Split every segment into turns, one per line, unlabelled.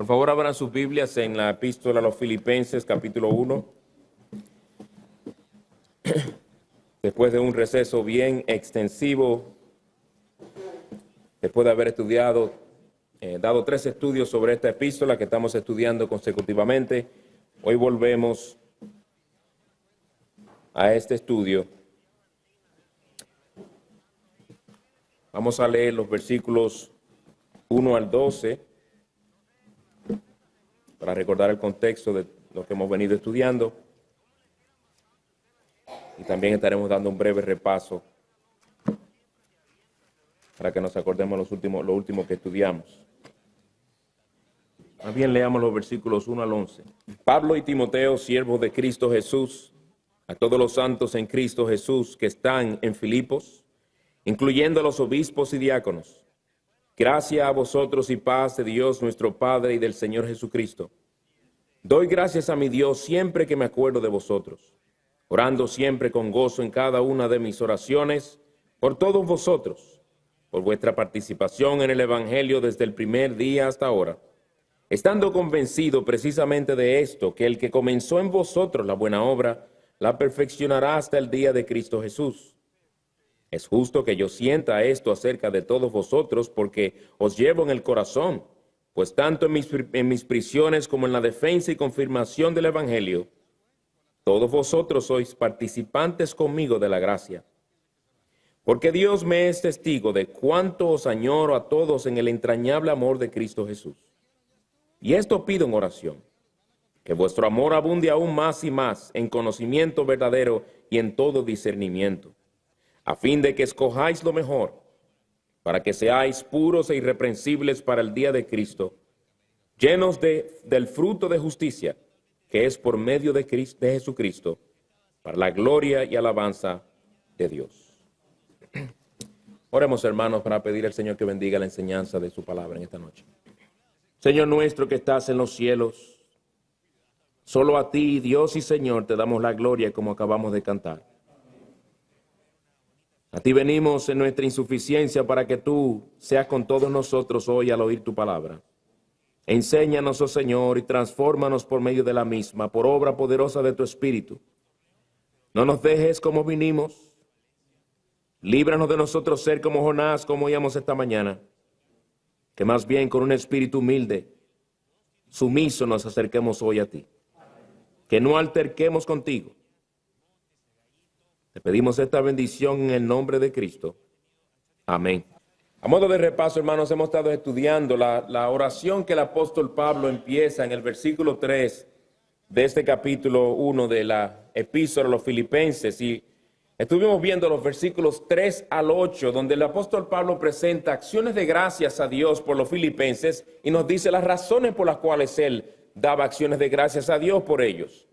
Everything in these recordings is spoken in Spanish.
Por favor, abran sus Biblias en la epístola a los Filipenses, capítulo 1. Después de un receso bien extensivo, después de haber dado 3 estudios sobre esta epístola que estamos estudiando consecutivamente, hoy volvemos a este estudio. Vamos a leer los versículos 1 al 12 para recordar el contexto de lo que hemos venido estudiando. Y también estaremos dando un breve repaso para que nos acordemos lo último que estudiamos. Más bien leamos los versículos 1 al 11. Pablo y Timoteo, siervos de Cristo Jesús, a todos los santos en Cristo Jesús que están en Filipos, incluyendo a los obispos y diáconos. Gracia a vosotros y paz de Dios nuestro Padre y del Señor Jesucristo. Doy gracias a mi Dios siempre que me acuerdo de vosotros, orando siempre con gozo en cada una de mis oraciones por todos vosotros, por vuestra participación en el Evangelio desde el primer día hasta ahora, estando convencido precisamente de esto, que el que comenzó en vosotros la buena obra, la perfeccionará hasta el día de Cristo Jesús. Es justo que yo sienta esto acerca de todos vosotros, porque os llevo en el corazón, pues tanto en mis prisiones como en la defensa y confirmación del Evangelio, todos vosotros sois participantes conmigo de la gracia. Porque Dios me es testigo de cuánto os añoro a todos en el entrañable amor de Cristo Jesús. Y esto pido en oración, que vuestro amor abunde aún más y más en conocimiento verdadero y en todo discernimiento, a fin de que escojáis lo mejor, para que seáis puros e irreprensibles para el día de Cristo, llenos del fruto de justicia, que es por medio de Jesucristo, para la gloria y alabanza de Dios. Oremos, hermanos, para pedir al Señor que bendiga la enseñanza de su palabra en esta noche. Señor nuestro que estás en los cielos, solo a ti, Dios y Señor, te damos la gloria como acabamos de cantar. A ti venimos en nuestra insuficiencia para que tú seas con todos nosotros hoy al oír tu palabra. Enséñanos, oh Señor, y transfórmanos por medio de la misma, por obra poderosa de tu Espíritu. No nos dejes como vinimos. Líbranos de nosotros ser como Jonás, como oíamos esta mañana. Que más bien con un espíritu humilde, sumiso, nos acerquemos hoy a ti. Que no alterquemos contigo. Te pedimos esta bendición en el nombre de Cristo. Amén. A modo de repaso, hermanos, hemos estado estudiando la oración que el apóstol Pablo empieza en el versículo 3 de este capítulo 1 de la epístola a los Filipenses. Y estuvimos viendo los versículos 3 al 8, donde el apóstol Pablo presenta acciones de gracias a Dios por los filipenses y nos dice las razones por las cuales él daba acciones de gracias a Dios por ellos.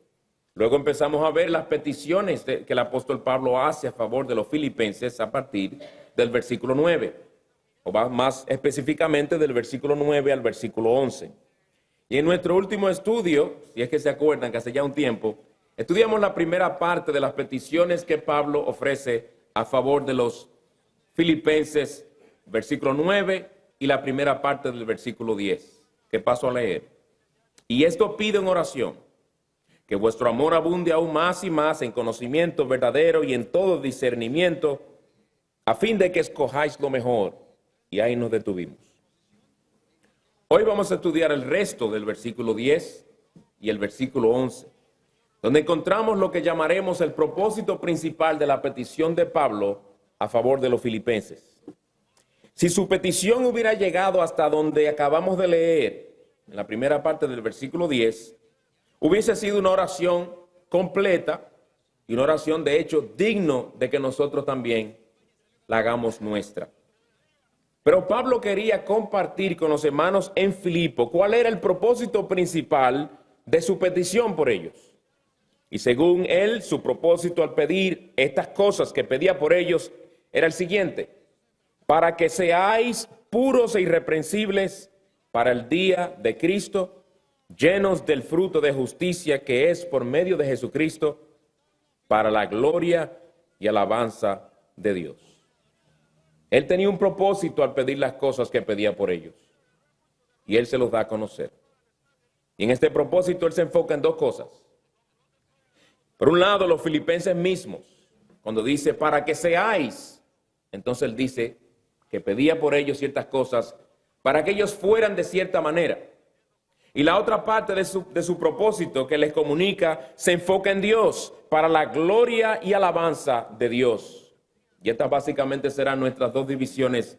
Luego empezamos a ver las peticiones que el apóstol Pablo hace a favor de los filipenses a partir del versículo 9. O más específicamente del versículo 9 al versículo 11. Y en nuestro último estudio, si es que se acuerdan que hace ya un tiempo, estudiamos la primera parte de las peticiones que Pablo ofrece a favor de los filipenses, versículo 9 y la primera parte del versículo 10, que paso a leer. Y esto pido en oración, que vuestro amor abunde aún más y más en conocimiento verdadero y en todo discernimiento, a fin de que escojáis lo mejor. Y ahí nos detuvimos. Hoy vamos a estudiar el resto del versículo 10 y el versículo 11, donde encontramos lo que llamaremos el propósito principal de la petición de Pablo a favor de los filipenses. Si su petición hubiera llegado hasta donde acabamos de leer, en la primera parte del versículo 10, hubiese sido una oración completa y una oración de hecho digno de que nosotros también la hagamos nuestra. Pero Pablo quería compartir con los hermanos en Filipo cuál era el propósito principal de su petición por ellos. Y según él, su propósito al pedir estas cosas que pedía por ellos era el siguiente: para que seáis puros e irreprensibles para el día de Cristo, llenos del fruto de justicia que es por medio de Jesucristo, para la gloria y alabanza de Dios. Él tenía un propósito al pedir las cosas que pedía por ellos. Y él se los da a conocer. Y en este propósito él se enfoca en dos cosas. Por un lado, los filipenses mismos, cuando dice para que seáis, entonces él dice que pedía por ellos ciertas cosas para que ellos fueran de cierta manera. Y la otra parte de su propósito que les comunica se enfoca en Dios, para la gloria y alabanza de Dios. Y estas básicamente serán nuestras dos divisiones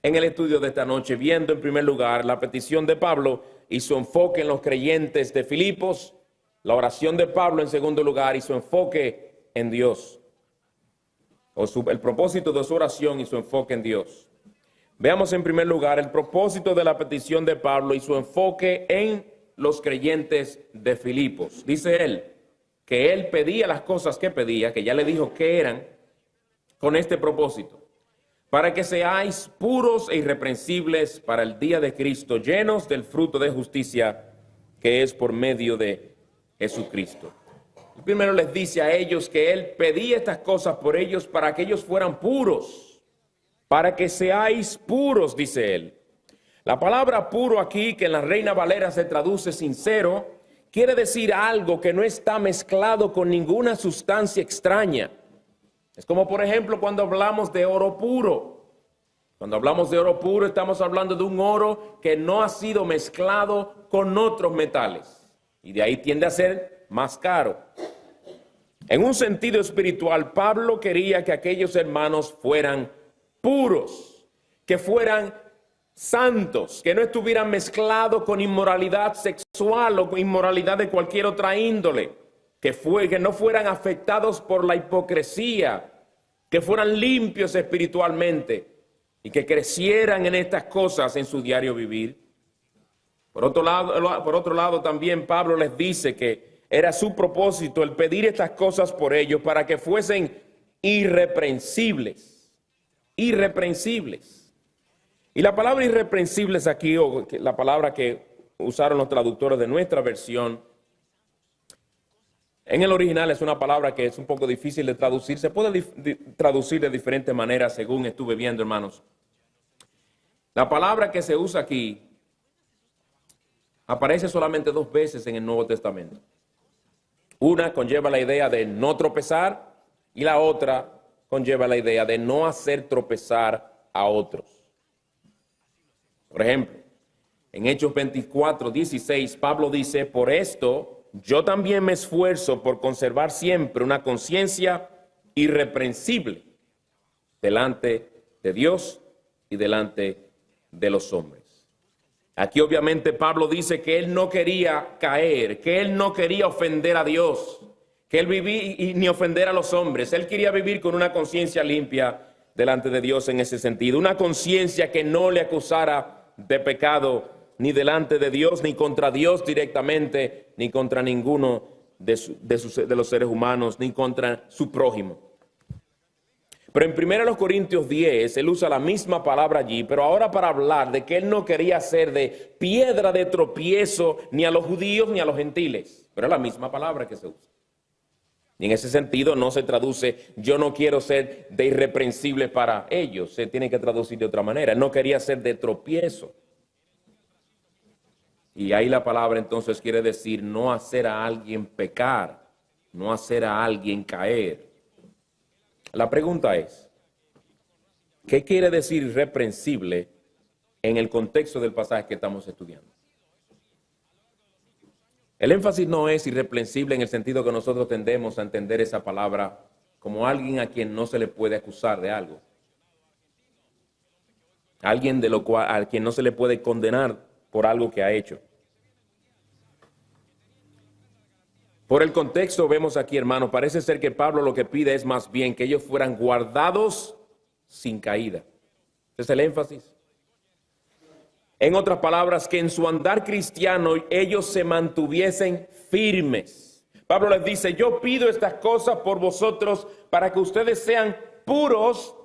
en el estudio de esta noche, viendo en primer lugar la petición de Pablo y su enfoque en los creyentes de Filipos, la oración de Pablo en segundo lugar y su enfoque en Dios, el propósito de su oración y su enfoque en Dios. Veamos en primer lugar el propósito de la petición de Pablo y su enfoque en los creyentes de Filipos. Dice él que él pedía las cosas que pedía, que ya le dijo que eran, con este propósito: para que seáis puros e irreprensibles para el día de Cristo, llenos del fruto de justicia que es por medio de Jesucristo. Primero les dice a ellos que él pedía estas cosas por ellos para que ellos fueran puros, para que seáis puros, dice él. La palabra puro aquí, que en la Reina Valera se traduce sincero, quiere decir algo que no está mezclado con ninguna sustancia extraña. Es como, por ejemplo, cuando hablamos de oro puro. Cuando hablamos de oro puro, estamos hablando de un oro que no ha sido mezclado con otros metales. Y de ahí tiende a ser más caro. En un sentido espiritual, Pablo quería que aquellos hermanos fueran puros, que fueran santos, que no estuvieran mezclados con inmoralidad sexual o con inmoralidad de cualquier otra índole, que no fueran afectados por la hipocresía, que fueran limpios espiritualmente y que crecieran en estas cosas en su diario vivir. Por otro lado, también Pablo les dice que era su propósito el pedir estas cosas por ellos para que fuesen irreprensibles. Irreprensibles. Y la palabra irreprensibles aquí, o la palabra que usaron los traductores de nuestra versión, en el original es una palabra que es un poco difícil de traducir. Se puede traducir de diferentes maneras según estuve viendo, hermanos. La palabra que se usa aquí aparece solamente 2 veces en el Nuevo Testamento. Una conlleva la idea de no tropezar y la otra conlleva la idea de no hacer tropezar a otros. Por ejemplo, en Hechos 24:16, Pablo dice: por esto yo también me esfuerzo por conservar siempre una conciencia irreprensible delante de Dios y delante de los hombres. Aquí obviamente Pablo dice que él no quería caer, que él no quería ofender a Dios, que él vivía y ni ofender a los hombres. Él quería vivir con una conciencia limpia delante de Dios en ese sentido, una conciencia que no le acusara de pecado ni delante de Dios, ni contra Dios directamente, ni contra ninguno de los seres humanos, ni contra su prójimo. Pero en 1 Corintios 10, él usa la misma palabra allí, pero ahora para hablar de que él no quería ser de piedra de tropiezo ni a los judíos ni a los gentiles. Pero es la misma palabra que se usa. Y en ese sentido no se traduce, yo no quiero ser de irreprensible para ellos. Se tiene que traducir de otra manera. Él no quería ser de tropiezo. Y ahí la palabra entonces quiere decir no hacer a alguien pecar, no hacer a alguien caer. La pregunta es, ¿qué quiere decir irreprensible en el contexto del pasaje que estamos estudiando? El énfasis no es irreprensible en el sentido que nosotros tendemos a entender esa palabra como alguien a quien no se le puede acusar de algo. Alguien a quien no se le puede condenar por algo que ha hecho. Por el contexto vemos aquí, hermano, parece ser que Pablo lo que pide es más bien que ellos fueran guardados sin caída. Ese es el énfasis. En otras palabras, que en su andar cristiano ellos se mantuviesen firmes. Pablo les dice, yo pido estas cosas por vosotros para que ustedes sean puros,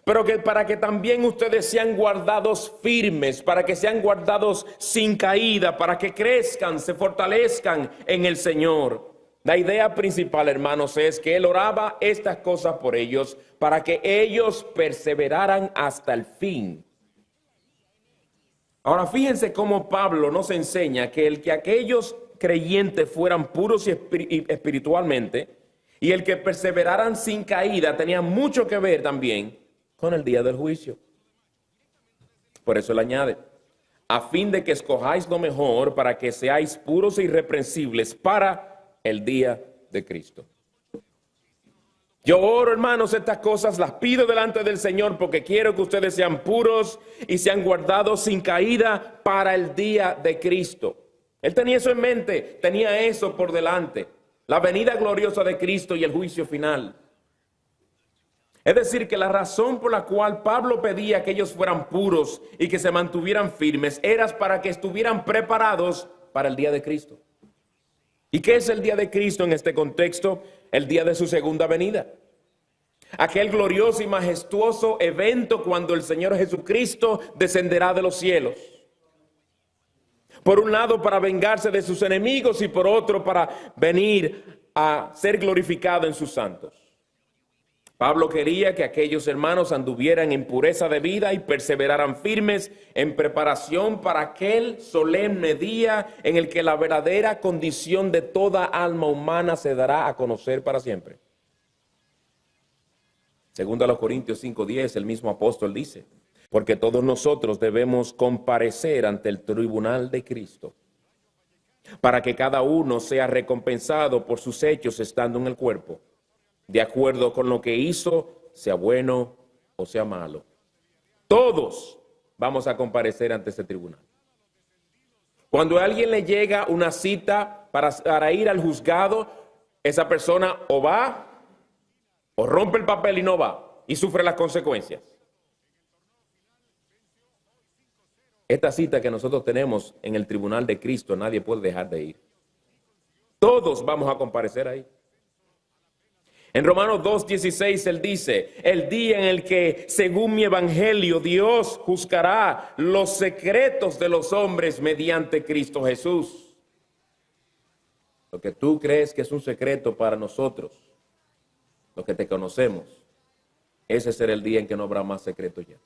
pero que para que también ustedes sean guardados firmes, para que sean guardados sin caída, para que crezcan, se fortalezcan en el Señor. La idea principal, hermanos, es que él oraba estas cosas por ellos para que ellos perseveraran hasta el fin. Ahora fíjense cómo Pablo nos enseña que el que aquellos creyentes fueran puros y espiritualmente y el que perseveraran sin caída tenía mucho que ver también con el día del juicio. Por eso él añade, a fin de que escojáis lo mejor para que seáis puros e irreprensibles para el día de Cristo. Yo oro, hermanos, estas cosas las pido delante del Señor porque quiero que ustedes sean puros y sean guardados sin caída para el día de Cristo. Él tenía eso en mente, tenía eso por delante, la venida gloriosa de Cristo y el juicio final. Es decir, que la razón por la cual Pablo pedía que ellos fueran puros y que se mantuvieran firmes era para que estuvieran preparados para el día de Cristo. ¿Y qué es el día de Cristo en este contexto? El día de su segunda venida. Aquel glorioso y majestuoso evento cuando el Señor Jesucristo descenderá de los cielos. Por un lado para vengarse de sus enemigos y por otro para venir a ser glorificado en sus santos. Pablo quería que aquellos hermanos anduvieran en pureza de vida y perseveraran firmes en preparación para aquel solemne día en el que la verdadera condición de toda alma humana se dará a conocer para siempre. Segundo a los Corintios 5:10, el mismo apóstol dice, porque todos nosotros debemos comparecer ante el tribunal de Cristo, para que cada uno sea recompensado por sus hechos estando en el cuerpo, de acuerdo con lo que hizo, sea bueno o sea malo. Todos vamos a comparecer ante ese tribunal. Cuando a alguien le llega una cita para ir al juzgado, esa persona o va o rompe el papel y no va y sufre las consecuencias. Esta cita que nosotros tenemos en el tribunal de Cristo, nadie puede dejar de ir. Todos vamos a comparecer ahí. En Romanos 2:16 él dice, el día en el que, según mi evangelio, Dios juzgará los secretos de los hombres mediante Cristo Jesús. Lo que tú crees que es un secreto para nosotros, los que te conocemos, ese será el día en que no habrá más secretos ya.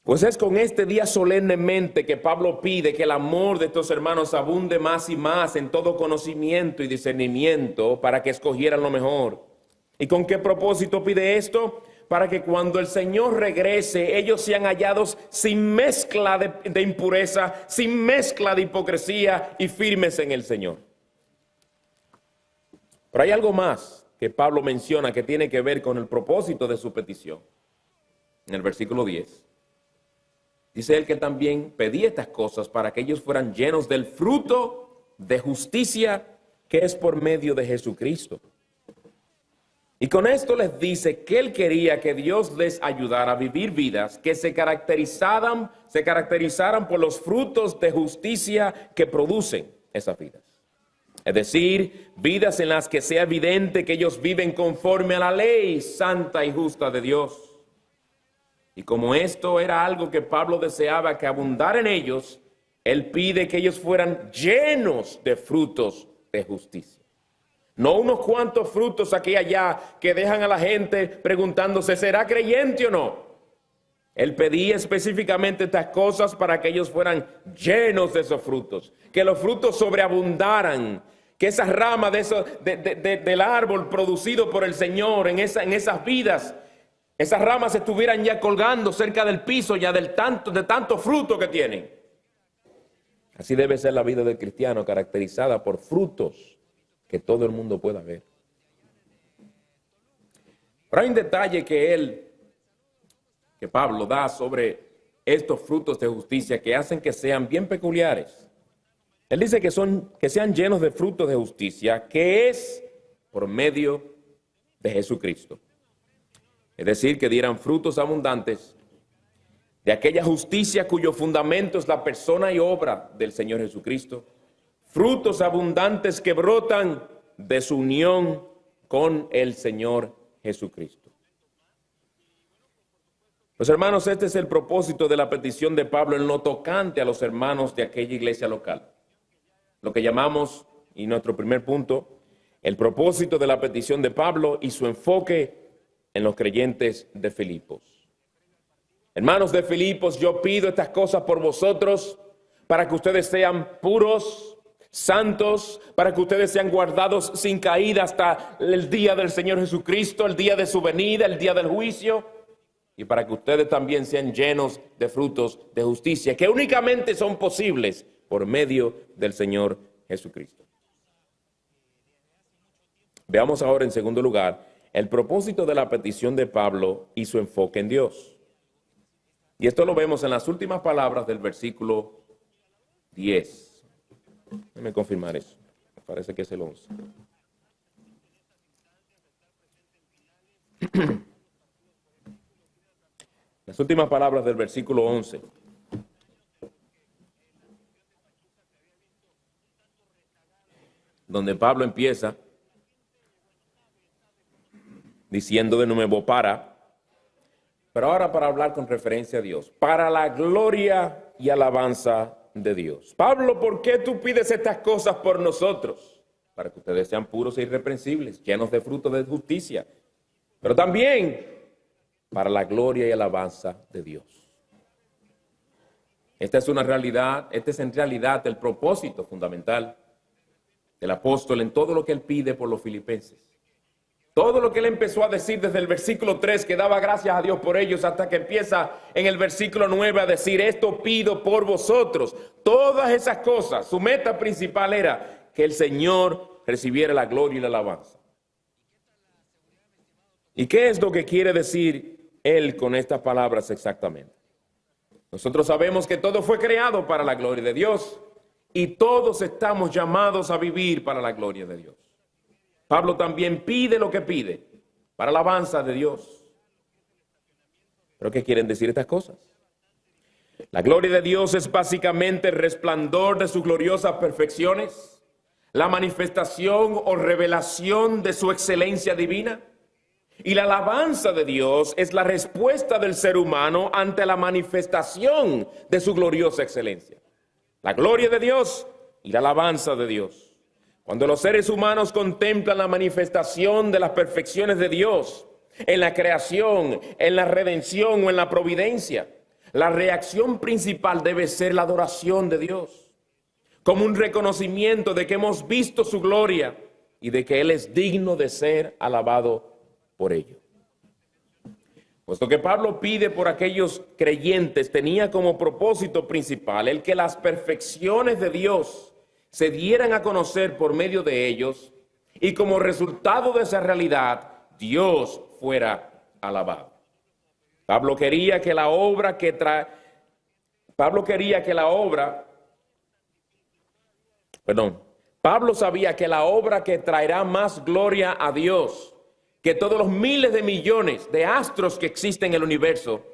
Pues es con este día solemnemente que Pablo pide que el amor de estos hermanos abunde más y más en todo conocimiento y discernimiento para que escogieran lo mejor. ¿Y con qué propósito pide esto? Para que cuando el Señor regrese, ellos sean hallados sin mezcla de impureza, sin mezcla de hipocresía y firmes en el Señor. Pero hay algo más que Pablo menciona que tiene que ver con el propósito de su petición. En el versículo 10. Dice él que también pedía estas cosas para que ellos fueran llenos del fruto de justicia que es por medio de Jesucristo. Y con esto les dice que él quería que Dios les ayudara a vivir vidas que se caracterizaran por los frutos de justicia que producen esas vidas. Es decir, vidas en las que sea evidente que ellos viven conforme a la ley santa y justa de Dios. Y como esto era algo que Pablo deseaba que abundara en ellos, él pide que ellos fueran llenos de frutos de justicia. No unos cuantos frutos aquí y allá que dejan a la gente preguntándose, ¿será creyente o no? Él pedía específicamente estas cosas para que ellos fueran llenos de esos frutos, que los frutos sobreabundaran, que esas ramas del árbol producido por el Señor en esas vidas, esas ramas estuvieran ya colgando cerca del piso ya de tanto fruto que tienen. Así debe ser la vida del cristiano, caracterizada por frutos que todo el mundo pueda ver. Pero hay un detalle que Pablo da sobre estos frutos de justicia que hacen que sean bien peculiares. Él dice que sean llenos de frutos de justicia, que es por medio de Jesucristo. Es decir, que dieran frutos abundantes de aquella justicia cuyo fundamento es la persona y obra del Señor Jesucristo. Frutos abundantes que brotan de su unión con el Señor Jesucristo. Pues hermanos, este es el propósito de la petición de Pablo en lo tocante a los hermanos de aquella iglesia local. Lo que llamamos, y nuestro primer punto, el propósito de la petición de Pablo y su enfoque en los creyentes de Filipos. Hermanos de Filipos, yo pido estas cosas por vosotros, para que ustedes sean puros, santos, para que ustedes sean guardados sin caída hasta el día del Señor Jesucristo, el día de su venida, el día del juicio, y para que ustedes también sean llenos de frutos de justicia, que únicamente son posibles por medio del Señor Jesucristo. Veamos ahora, en segundo lugar, el propósito de la petición de Pablo y su enfoque en Dios. Y esto lo vemos en las últimas palabras del versículo 10. Déjame confirmar eso. Me parece que es el 11. Las últimas palabras del versículo 11. Donde Pablo empieza diciendo de nuevo pero ahora para hablar con referencia a Dios, para la gloria y alabanza de Dios. Pablo, ¿por qué tú pides estas cosas por nosotros? Para que ustedes sean puros e irreprensibles, llenos de frutos de justicia, pero también para la gloria y alabanza de Dios. Esta es una realidad, este es en realidad el propósito fundamental del apóstol en todo lo que él pide por los filipenses. Todo lo que él empezó a decir desde el versículo 3, que daba gracias a Dios por ellos, hasta que empieza en el versículo 9 a decir, esto pido por vosotros. Todas esas cosas, su meta principal era que el Señor recibiera la gloria y la alabanza. ¿Y qué es lo que quiere decir él con estas palabras exactamente? Nosotros sabemos que todo fue creado para la gloria de Dios y todos estamos llamados a vivir para la gloria de Dios. Pablo también pide lo que pide para la alabanza de Dios. ¿Pero qué quieren decir estas cosas? La gloria de Dios es básicamente el resplandor de sus gloriosas perfecciones, la manifestación o revelación de su excelencia divina. Y la alabanza de Dios es la respuesta del ser humano ante la manifestación de su gloriosa excelencia. La gloria de Dios y la alabanza de Dios. Cuando los seres humanos contemplan la manifestación de las perfecciones de Dios en la creación, en la redención o en la providencia, la reacción principal debe ser la adoración de Dios, como un reconocimiento de que hemos visto su gloria y de que Él es digno de ser alabado por ello. Puesto que Pablo pide por aquellos creyentes, tenía como propósito principal el que las perfecciones de Dios se dieran a conocer por medio de ellos y como resultado de esa realidad, Dios fuera alabado. Pablo sabía que la obra que traerá más gloria a Dios que todos los miles de millones de astros que existen en el universo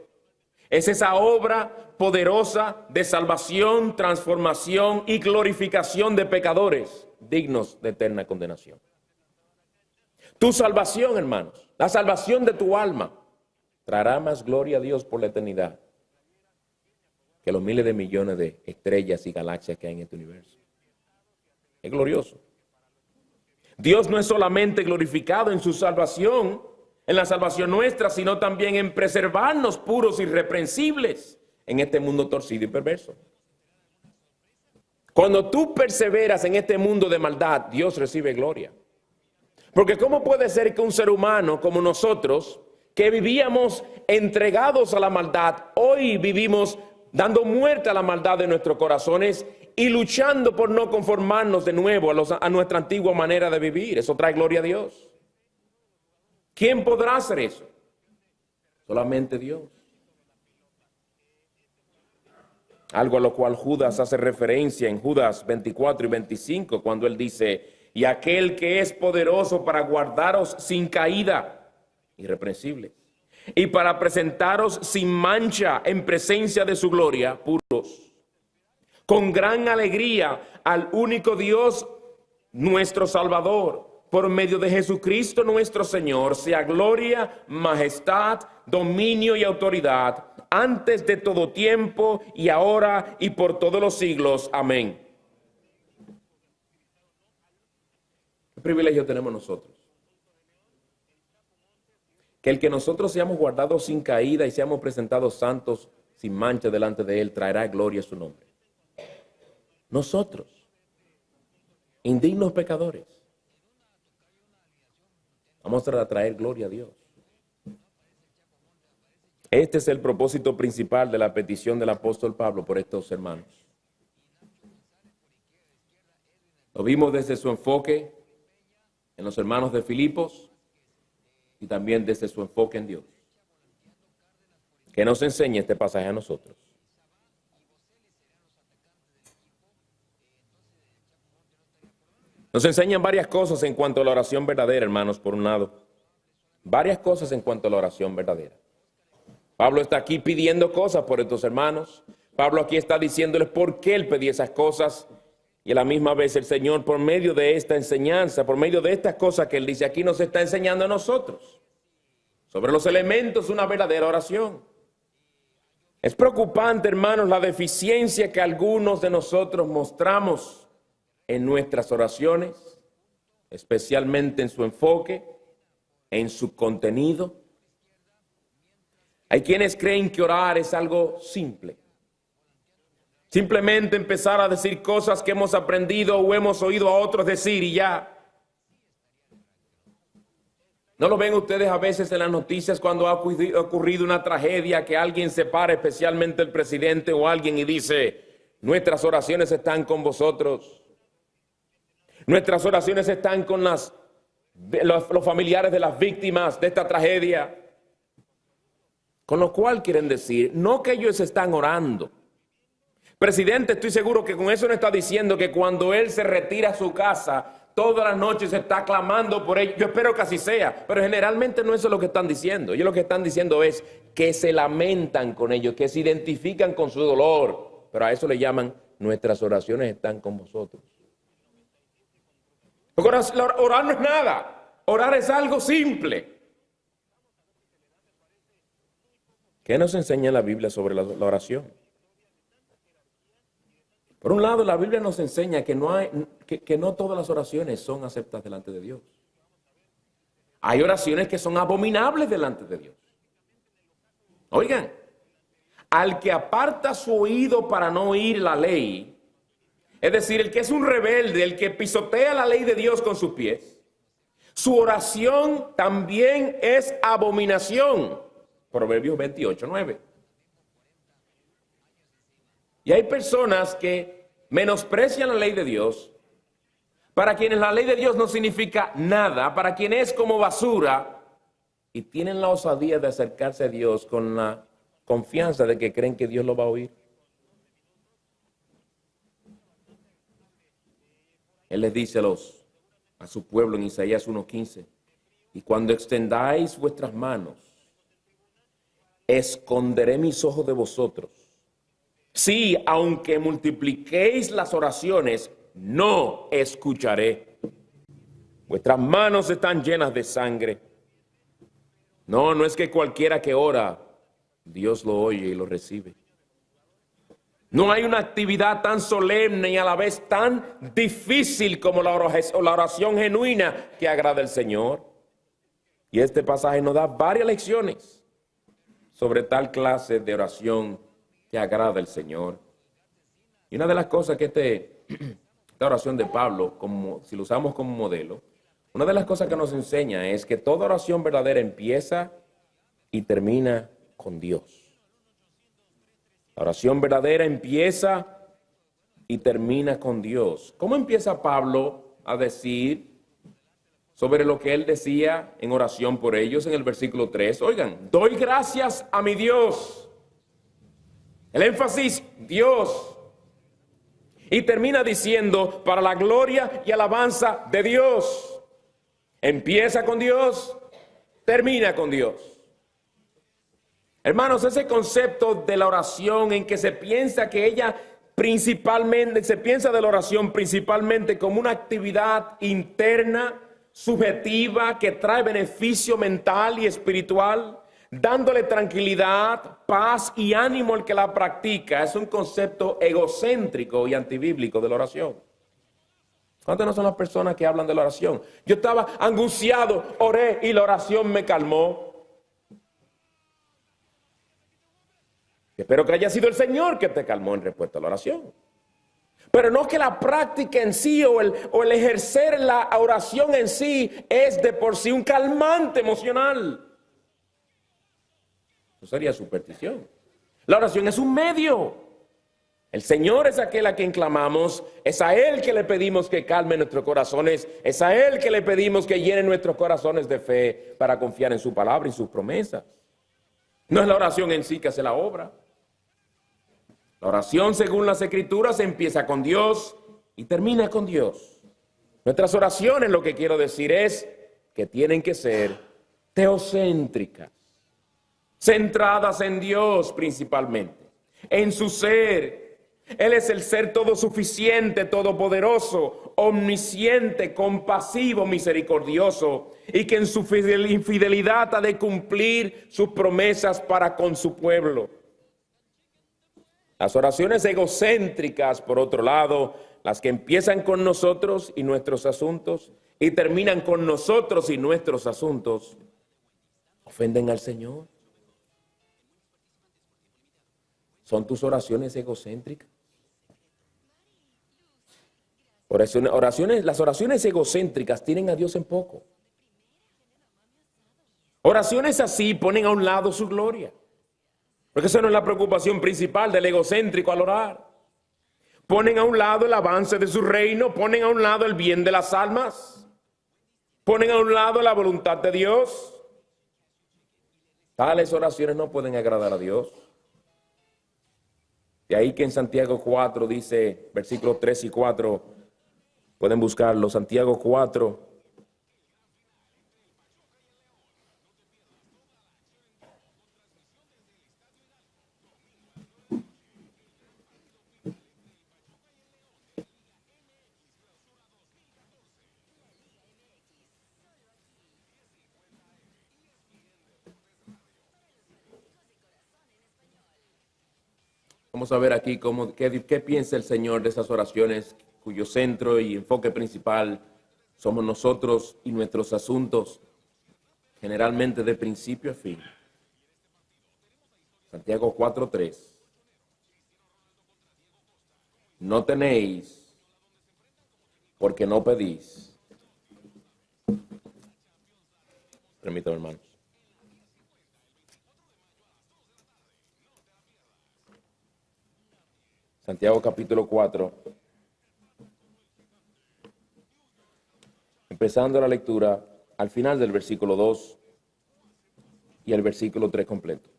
es esa obra poderosa de salvación, transformación y glorificación de pecadores dignos de eterna condenación. Tu salvación, hermanos, la salvación de tu alma, traerá más gloria a Dios por la eternidad que los miles de millones de estrellas y galaxias que hay en este universo. Es glorioso. Dios no es solamente glorificado en su salvación, en la salvación nuestra, sino también en preservarnos puros y irreprensibles en este mundo torcido y perverso. Cuando tú perseveras en este mundo de maldad, Dios recibe gloria. Porque ¿cómo puede ser que un ser humano como nosotros, que vivíamos entregados a la maldad, hoy vivimos dando muerte a la maldad de nuestros corazones y luchando por no conformarnos de nuevo a nuestra antigua manera de vivir? Eso trae gloria a Dios. ¿Quién podrá hacer eso? Solamente Dios. Algo a lo cual Judas hace referencia en Judas 24 y 25, cuando él dice, y aquel que es poderoso para guardaros sin caída, irreprensible, y para presentaros sin mancha en presencia de su gloria, puros, con gran alegría al único Dios, nuestro Salvador, por medio de Jesucristo nuestro Señor, sea gloria, majestad, dominio y autoridad, antes de todo tiempo y ahora y por todos los siglos. Amén. ¿Qué privilegio tenemos nosotros? que el que nosotros seamos guardados sin caída y seamos presentados santos sin mancha delante de Él traerá gloria a su nombre. Nosotros, indignos pecadores, vamos a traer gloria a Dios. Este es el propósito principal de la petición del apóstol Pablo por estos hermanos. Lo vimos desde su enfoque en los hermanos de Filipos y también desde su enfoque en Dios. Que nos enseñe este pasaje a nosotros. Nos enseñan varias cosas en cuanto a la oración verdadera, hermanos, por un lado. Varias cosas en cuanto a la oración verdadera. Pablo está aquí pidiendo cosas por estos hermanos. Pablo aquí está diciéndoles por qué él pedía esas cosas. Y a la misma vez el Señor, por medio de esta enseñanza, por medio de estas cosas que él dice aquí, nos está enseñando a nosotros sobre los elementos de una verdadera oración. Es preocupante, hermanos, la deficiencia que algunos de nosotros mostramos en nuestras oraciones, especialmente en su enfoque, en su contenido. Hay quienes creen que orar es algo simple. Simplemente empezar a decir cosas que hemos aprendido o hemos oído a otros decir y ya. ¿No lo ven ustedes a veces en las noticias cuando ha ocurrido una tragedia que alguien se para, especialmente el presidente o alguien, y dice, nuestras oraciones están con vosotros? Nuestras oraciones están con los familiares de las víctimas de esta tragedia. Con lo cual quieren decir, no que ellos están orando. Presidente, estoy seguro que con eso no está diciendo que cuando él se retira a su casa, todas las noches se está clamando por ellos. Yo espero que así sea, pero generalmente no eso es lo que están diciendo. Ellos lo que están diciendo es que se lamentan con ellos, que se identifican con su dolor. Pero a eso le llaman, nuestras oraciones están con vosotros. Porque orar no es nada, orar es algo simple. ¿Qué nos enseña la Biblia sobre la oración? Por un lado, la Biblia nos enseña que no todas las oraciones son aceptadas delante de Dios. Hay oraciones que son abominables delante de Dios. Oigan, al que aparta su oído para no oír la ley, es decir, el que es un rebelde, el que pisotea la ley de Dios con sus pies, su oración también es abominación. Proverbios 28:9. Y hay personas que menosprecian la ley de Dios, para quienes la ley de Dios no significa nada, para quienes es como basura, y tienen la osadía de acercarse a Dios con la confianza de que creen que Dios lo va a oír. Él les dice a su pueblo en Isaías 1:15, y cuando extendáis vuestras manos, esconderé mis ojos de vosotros. Sí, aunque multipliquéis las oraciones, no escucharé. Vuestras manos están llenas de sangre. No es que cualquiera que ora, Dios lo oye y lo recibe. No hay una actividad tan solemne y a la vez tan difícil como la oración genuina que agrada al Señor. Y este pasaje nos da varias lecciones sobre tal clase de oración que agrada al Señor. Y una de las cosas que esta oración de Pablo, si lo usamos como modelo, una de las cosas que nos enseña es que toda oración verdadera empieza y termina con Dios. La oración verdadera empieza y termina con Dios. ¿Cómo empieza Pablo a decir sobre lo que él decía en oración por ellos en el versículo 3? Oigan, doy gracias a mi Dios. El énfasis, Dios. Y termina diciendo, para la gloria y alabanza de Dios. Empieza con Dios, termina con Dios. Hermanos, ese concepto de la oración en que se piensa que ella principalmente, se piensa de la oración principalmente como una actividad interna, subjetiva, que trae beneficio mental y espiritual, dándole tranquilidad, paz y ánimo al que la practica, es un concepto egocéntrico y antibíblico de la oración. ¿Cuántas no son las personas que hablan de la oración? Yo estaba angustiado, oré y la oración me calmó. Espero que haya sido el Señor que te calmó en respuesta a la oración. Pero no que la práctica en sí o el ejercer la oración en sí es de por sí un calmante emocional. Eso sería superstición. La oración es un medio. El Señor es aquel a quien clamamos, es a Él que le pedimos que calme nuestros corazones, es a Él que le pedimos que llene nuestros corazones de fe para confiar en su palabra y sus promesas. No es la oración en sí que hace la obra. La oración, según las Escrituras, empieza con Dios y termina con Dios. Nuestras oraciones, lo que quiero decir es que tienen que ser teocéntricas, centradas en Dios principalmente, en su ser. Él es el ser todo suficiente, todopoderoso, omnisciente, compasivo, misericordioso, y que en su fidelidad ha de cumplir sus promesas para con su pueblo. Las oraciones egocéntricas, por otro lado, las que empiezan con nosotros y nuestros asuntos y terminan con nosotros y nuestros asuntos, ofenden al Señor. ¿Son tus oraciones egocéntricas? Las oraciones egocéntricas tienen a Dios en poco. Oraciones así ponen a un lado su gloria. Porque esa no es la preocupación principal del egocéntrico al orar. Ponen a un lado el avance de su reino, ponen a un lado el bien de las almas, ponen a un lado la voluntad de Dios. Tales oraciones no pueden agradar a Dios. De ahí que en Santiago 4 dice, versículos 3 y 4, pueden buscarlo, Santiago 4. Vamos a ver aquí qué piensa el Señor de esas oraciones cuyo centro y enfoque principal somos nosotros y nuestros asuntos, generalmente de principio a fin. Santiago 4:3. No tenéis porque no pedís. Permítame, hermanos. Santiago capítulo 4. Empezando la lectura al final del versículo 2 y el versículo 3 completo.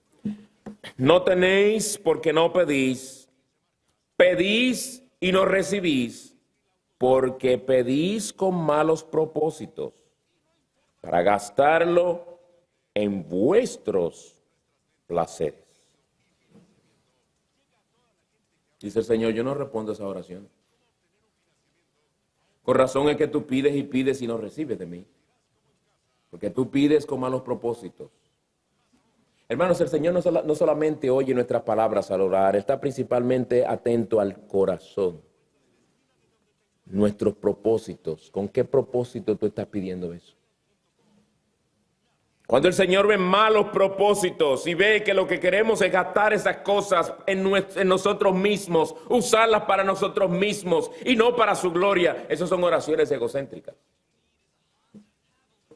No tenéis porque no pedís, pedís y no recibís, porque pedís con malos propósitos, para gastarlo en vuestros placeres. Dice el Señor, yo no respondo a esa oración. Con razón es que tú pides y pides y no recibes de mí. Porque tú pides con malos propósitos. Hermanos, el Señor no solamente oye nuestras palabras al orar, está principalmente atento al corazón. Nuestros propósitos. ¿Con qué propósito tú estás pidiendo eso? Cuando el Señor ve malos propósitos y ve que lo que queremos es gastar esas cosas en nosotros mismos, usarlas para nosotros mismos y no para su gloria, esas son oraciones egocéntricas.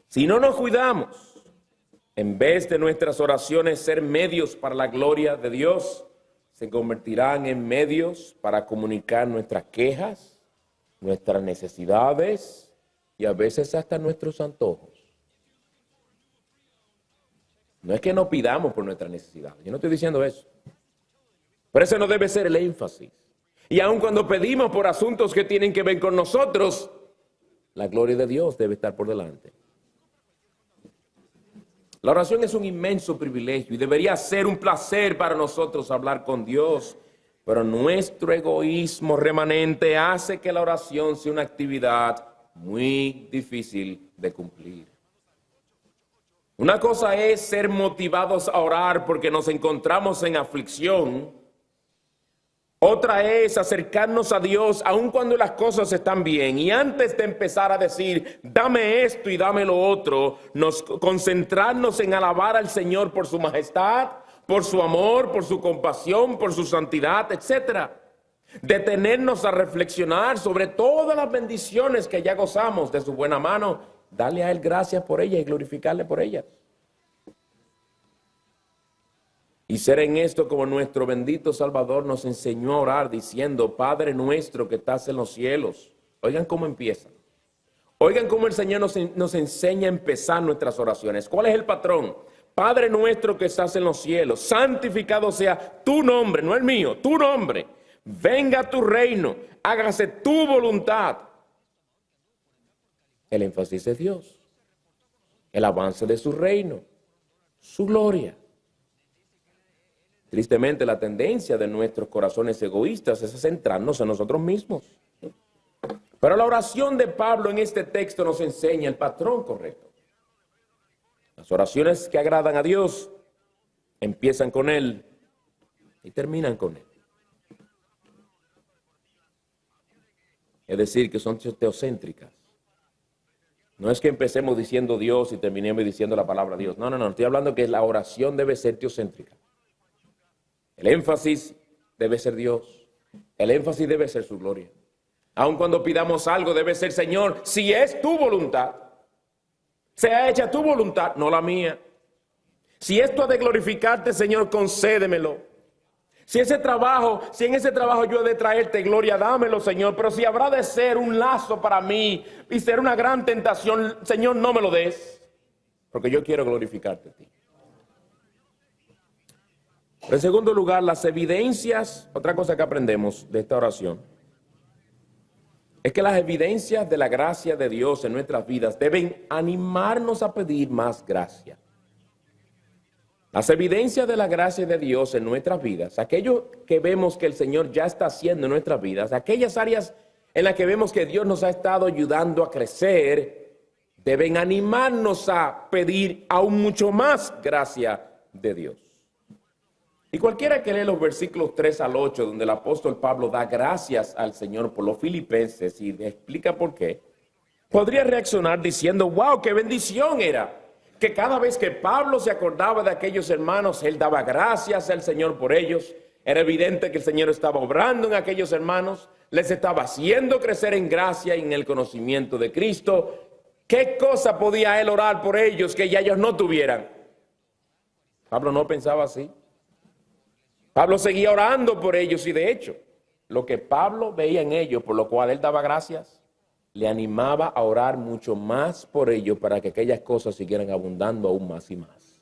Si no nos cuidamos, en vez de nuestras oraciones ser medios para la gloria de Dios, se convertirán en medios para comunicar nuestras quejas, nuestras necesidades y a veces hasta nuestros antojos. No es que no pidamos por nuestras necesidades, yo no estoy diciendo eso. Pero ese no debe ser el énfasis. Y aun cuando pedimos por asuntos que tienen que ver con nosotros, la gloria de Dios debe estar por delante. La oración es un inmenso privilegio y debería ser un placer para nosotros hablar con Dios, pero nuestro egoísmo remanente hace que la oración sea una actividad muy difícil de cumplir. Una cosa es ser motivados a orar porque nos encontramos en aflicción Otra es acercarnos a Dios aun cuando las cosas están bien. Y antes de empezar a decir, dame esto y dame lo otro, concentrarnos en alabar al Señor por su majestad, por su amor, por su compasión, por su santidad, etc. Detenernos a reflexionar sobre todas las bendiciones que ya gozamos de su buena mano. Darle a Él gracias por ellas y glorificarle por ellas. Y ser en esto como nuestro bendito Salvador nos enseñó a orar diciendo, Padre nuestro que estás en los cielos. Oigan cómo empieza. Oigan cómo el Señor nos enseña a empezar nuestras oraciones. ¿Cuál es el patrón? Padre nuestro que estás en los cielos, santificado sea tu nombre, no el mío, tu nombre. Venga tu reino, hágase tu voluntad. El énfasis es Dios. El avance de su reino, su gloria. Tristemente, la tendencia de nuestros corazones egoístas es centrarnos en nosotros mismos. Pero la oración de Pablo en este texto nos enseña el patrón correcto. Las oraciones que agradan a Dios empiezan con Él y terminan con Él. Es decir, que son teocéntricas. No es que empecemos diciendo Dios y terminemos diciendo la palabra Dios. No, estoy hablando que la oración debe ser teocéntrica. El énfasis debe ser Dios. El énfasis debe ser su gloria. Aun cuando pidamos algo debe ser, Señor, si es tu voluntad, sea hecha tu voluntad, no la mía. Si esto ha de glorificarte, Señor, concédemelo. Si en ese trabajo yo he de traerte gloria, dámelo, Señor. Pero si habrá de ser un lazo para mí y ser una gran tentación, Señor, no me lo des. Porque yo quiero glorificarte a ti. Pero en segundo lugar, las evidencias, otra cosa que aprendemos de esta oración, es que las evidencias de la gracia de Dios en nuestras vidas deben animarnos a pedir más gracia. Las evidencias de la gracia de Dios en nuestras vidas, aquello que vemos que el Señor ya está haciendo en nuestras vidas, aquellas áreas en las que vemos que Dios nos ha estado ayudando a crecer, deben animarnos a pedir aún mucho más gracia de Dios. Y cualquiera que lee los versículos 3 al 8, donde el apóstol Pablo da gracias al Señor por los filipenses y explica por qué, podría reaccionar diciendo, wow, qué bendición era, que cada vez que Pablo se acordaba de aquellos hermanos, él daba gracias al Señor por ellos. Era evidente que el Señor estaba obrando en aquellos hermanos, les estaba haciendo crecer en gracia y en el conocimiento de Cristo. ¿Qué cosa podía él orar por ellos que ya ellos no tuvieran? Pablo no pensaba así. Pablo seguía orando por ellos y de hecho, lo que Pablo veía en ellos, por lo cual él daba gracias, le animaba a orar mucho más por ellos para que aquellas cosas siguieran abundando aún más y más.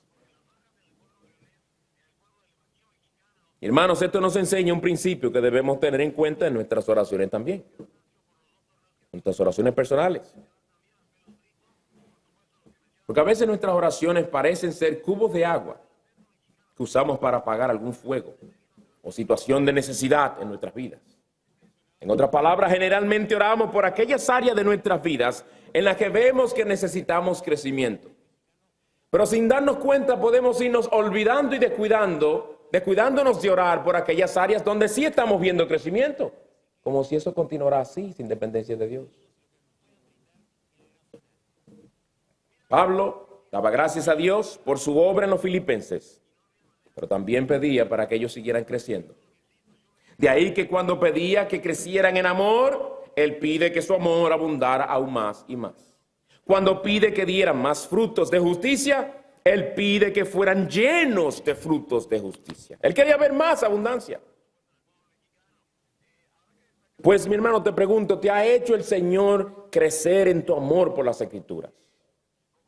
Hermanos, esto nos enseña un principio que debemos tener en cuenta en nuestras oraciones también. Nuestras oraciones personales. Porque a veces nuestras oraciones parecen ser cubos de agua que usamos para apagar algún fuego o situación de necesidad en nuestras vidas. En otras palabras, generalmente oramos por aquellas áreas de nuestras vidas en las que vemos que necesitamos crecimiento. Pero sin darnos cuenta podemos irnos olvidando y descuidándonos de orar por aquellas áreas donde sí estamos viendo crecimiento, como si eso continuara así, sin dependencia de Dios. Pablo daba gracias a Dios por su obra en los filipenses, pero también pedía para que ellos siguieran creciendo. De ahí que cuando pedía que crecieran en amor, él pide que su amor abundara aún más y más. Cuando pide que dieran más frutos de justicia, él pide que fueran llenos de frutos de justicia. Él quería ver más abundancia. Pues mi hermano, te pregunto, ¿te ha hecho el Señor crecer en tu amor por las Escrituras?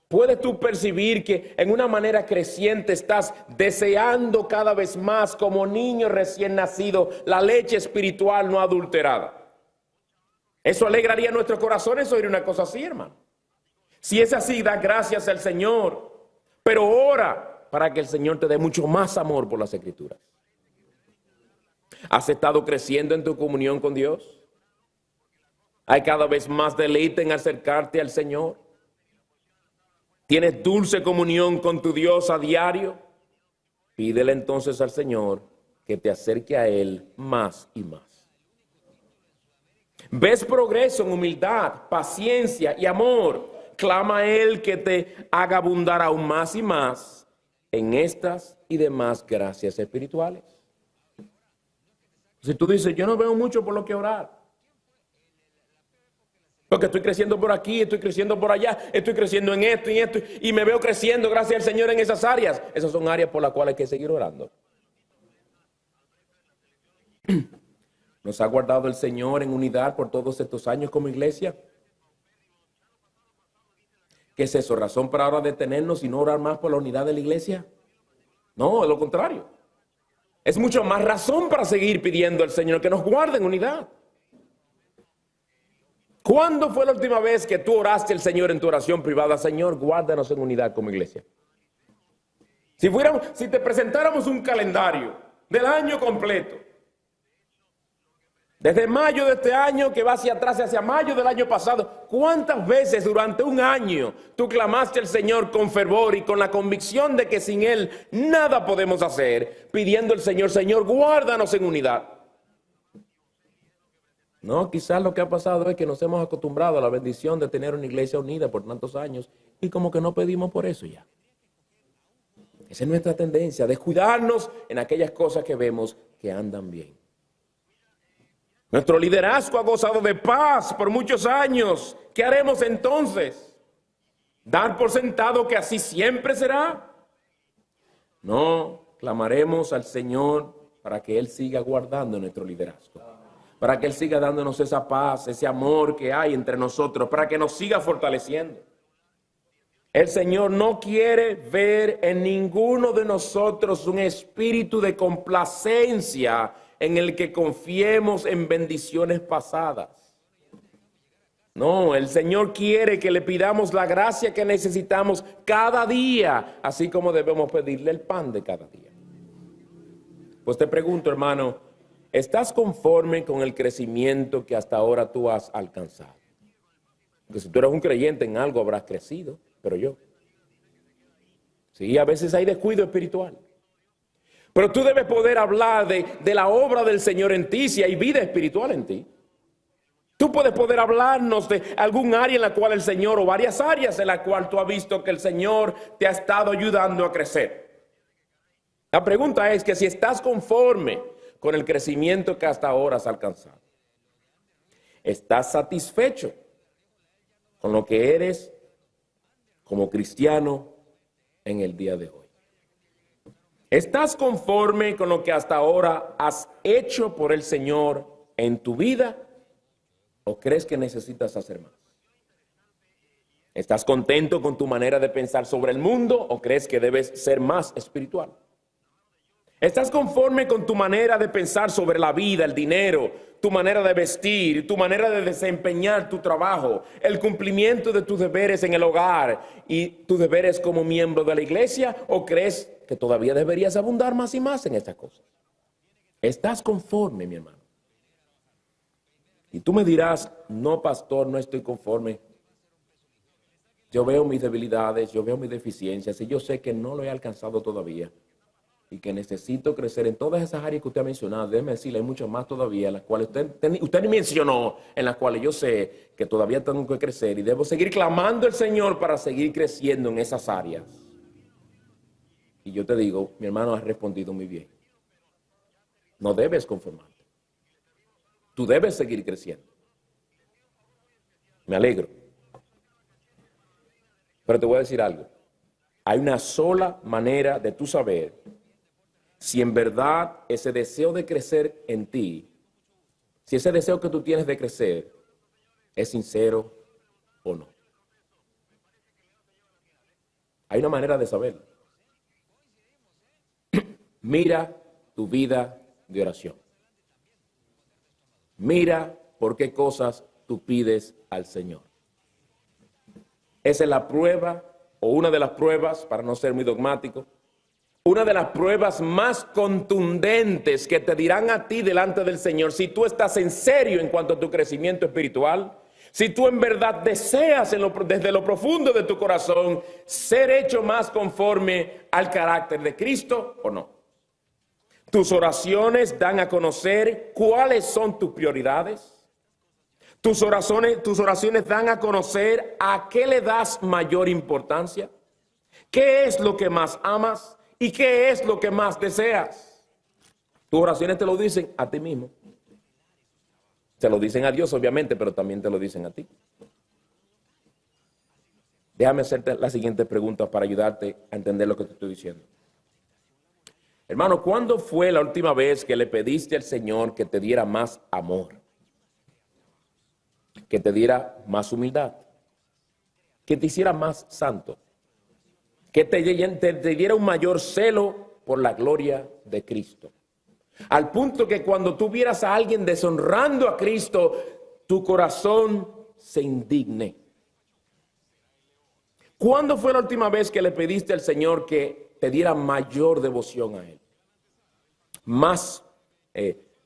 ¿Puedes tú percibir que en una manera creciente estás deseando cada vez más como niño recién nacido la leche espiritual no adulterada? Eso alegraría nuestros corazones oír una cosa así, hermano. Si es así, da gracias al Señor, pero ora para que el Señor te dé mucho más amor por las Escrituras. ¿Has estado creciendo en tu comunión con Dios? ¿Hay cada vez más deleite en acercarte al Señor? ¿Tienes dulce comunión con tu Dios a diario? Pídele entonces al Señor que te acerque a Él más y más. ¿Ves progreso en humildad, paciencia y amor? Clama a Él que te haga abundar aún más y más en estas y demás gracias espirituales. Si tú dices, yo no veo mucho por lo que orar, porque estoy creciendo por aquí, estoy creciendo por allá, estoy creciendo en esto y esto, y me veo creciendo gracias al Señor en esas áreas. Esas son áreas por las cuales hay que seguir orando. ¿Nos ha guardado el Señor en unidad por todos estos años como iglesia? ¿Qué es eso? ¿Razón para ahora detenernos y no orar más por la unidad de la iglesia? No, es lo contrario. Es mucho más razón para seguir pidiendo al Señor que nos guarde en unidad. ¿Cuándo fue la última vez que tú oraste al Señor en tu oración privada? Señor, guárdanos en unidad como iglesia. Si te presentáramos un calendario del año completo, desde mayo de este año que va hacia atrás, hacia mayo del año pasado, ¿cuántas veces durante un año tú clamaste al Señor con fervor y con la convicción de que sin Él nada podemos hacer, pidiendo al Señor, Señor, guárdanos en unidad? No, quizás lo que ha pasado es que nos hemos acostumbrado a la bendición de tener una iglesia unida por tantos años y como que no pedimos por eso ya. Esa es nuestra tendencia, descuidarnos en aquellas cosas que vemos que andan bien. Nuestro liderazgo ha gozado de paz por muchos años. ¿Qué haremos entonces? ¿Dar por sentado que así siempre será? No, clamaremos al Señor para que Él siga guardando nuestro liderazgo. Para que Él siga dándonos esa paz, ese amor que hay entre nosotros, para que nos siga fortaleciendo. El Señor no quiere ver en ninguno de nosotros un espíritu de complacencia en el que confiemos en bendiciones pasadas. No, el Señor quiere que le pidamos la gracia que necesitamos cada día, así como debemos pedirle el pan de cada día. Pues te pregunto, hermano, ¿estás conforme con el crecimiento que hasta ahora tú has alcanzado? Porque si tú eres un creyente en algo habrás crecido, pero yo. Sí, a veces hay descuido espiritual. Pero tú debes poder hablar de la obra del Señor en ti, si hay vida espiritual en ti. Tú puedes poder hablarnos de algún área en la cual el Señor, o varias áreas en la cual tú has visto que el Señor te ha estado ayudando a crecer. La pregunta es que si estás conforme con el crecimiento que hasta ahora has alcanzado. ¿Estás satisfecho con lo que eres como cristiano en el día de hoy? ¿Estás conforme con lo que hasta ahora has hecho por el Señor en tu vida? ¿O crees que necesitas hacer más? ¿Estás contento con tu manera de pensar sobre el mundo? ¿O crees que debes ser más espiritual? ¿Estás conforme con tu manera de pensar sobre la vida, el dinero, tu manera de vestir, tu manera de desempeñar tu trabajo, el cumplimiento de tus deberes en el hogar y tus deberes como miembro de la iglesia? ¿O crees que todavía deberías abundar más y más en estas cosas? ¿Estás conforme, mi hermano? Y tú me dirás, no, pastor, no estoy conforme. Yo veo mis debilidades, yo veo mis deficiencias y yo sé que no lo he alcanzado todavía. Y que necesito crecer en todas esas áreas que usted ha mencionado. Déjeme decirle, hay muchas más todavía, las cuales usted mencionó, en las cuales yo sé que todavía tengo que crecer y debo seguir clamando al Señor para seguir creciendo en esas áreas. Y yo te digo, mi hermano, has respondido muy bien. No debes conformarte. Tú debes seguir creciendo. Me alegro. Pero te voy a decir algo. Hay una sola manera de tú saber si en verdad ese deseo de crecer en ti, si ese deseo que tú tienes de crecer es sincero o no. Hay una manera de saberlo. Mira tu vida de oración. Mira por qué cosas tú pides al Señor. Esa es la prueba, o una de las pruebas, para no ser muy dogmático, una de las pruebas más contundentes que te dirán a ti delante del Señor, si tú estás en serio en cuanto a tu crecimiento espiritual, si tú en verdad deseas desde lo profundo de tu corazón ser hecho más conforme al carácter de Cristo o no. Tus oraciones dan a conocer cuáles son tus prioridades. Tus oraciones dan a conocer a qué le das mayor importancia. ¿Qué es lo que más amas y qué es lo que más deseas? Tus oraciones te lo dicen a ti mismo. Se lo dicen a Dios, obviamente, pero también te lo dicen a ti. Déjame hacerte la siguiente pregunta para ayudarte a entender lo que te estoy diciendo. Hermano, ¿cuándo fue la última vez que le pediste al Señor que te diera más amor? Que te diera más humildad, que te hiciera más santo, que te diera un mayor celo por la gloria de Cristo. Al punto que cuando tú vieras a alguien deshonrando a Cristo, tu corazón se indigne. ¿Cuándo fue la última vez que le pediste al Señor que te diera mayor devoción a Él? Más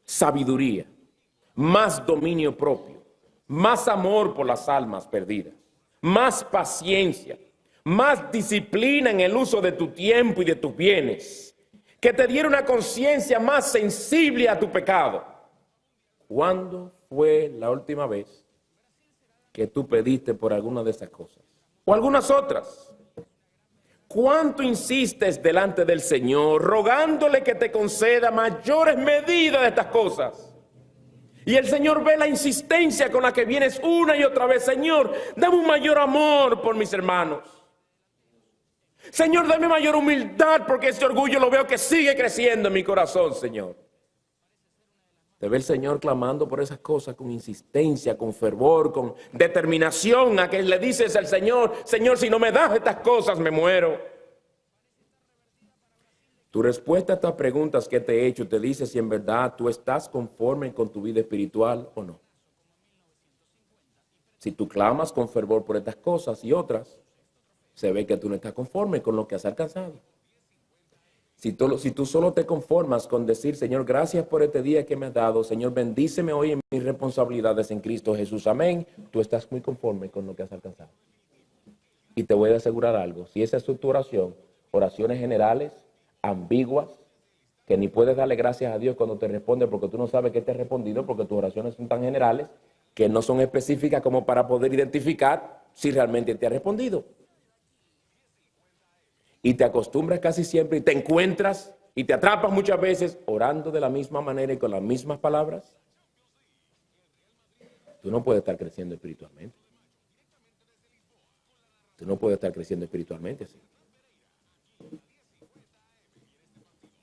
sabiduría, más dominio propio, más amor por las almas perdidas, más paciencia, más disciplina en el uso de tu tiempo y de tus bienes, que te diera una conciencia más sensible a tu pecado. ¿Cuándo fue la última vez que tú pediste por alguna de esas cosas? O algunas otras. ¿Cuánto insistes delante del Señor, rogándole que te conceda mayores medidas de estas cosas? Y el Señor ve la insistencia con la que vienes una y otra vez. Señor, dame un mayor amor por mis hermanos. Señor, dame mayor humildad porque este orgullo lo veo que sigue creciendo en mi corazón, Señor. Te ve el Señor clamando por esas cosas con insistencia, con fervor, con determinación, a que le dices al Señor, Señor, si no me das estas cosas, me muero. Tu respuesta a estas preguntas que te he hecho te dice si en verdad tú estás conforme con tu vida espiritual o no. Si tú clamas con fervor por estas cosas y otras, se ve que tú no estás conforme con lo que has alcanzado. Si tú solo te conformas con decir, Señor, gracias por este día que me has dado, Señor, bendíceme hoy en mis responsabilidades en Cristo Jesús, amén, tú estás muy conforme con lo que has alcanzado. Y te voy a asegurar algo, si esa es tu oración, oraciones generales, ambiguas, que ni puedes darle gracias a Dios cuando te responde porque tú no sabes qué te ha respondido, porque tus oraciones son tan generales que no son específicas como para poder identificar si realmente te ha respondido. Y te acostumbras casi siempre y te encuentras y te atrapas muchas veces orando de la misma manera y con las mismas palabras. Tú no puedes estar creciendo espiritualmente. Tú no puedes estar creciendo espiritualmente así.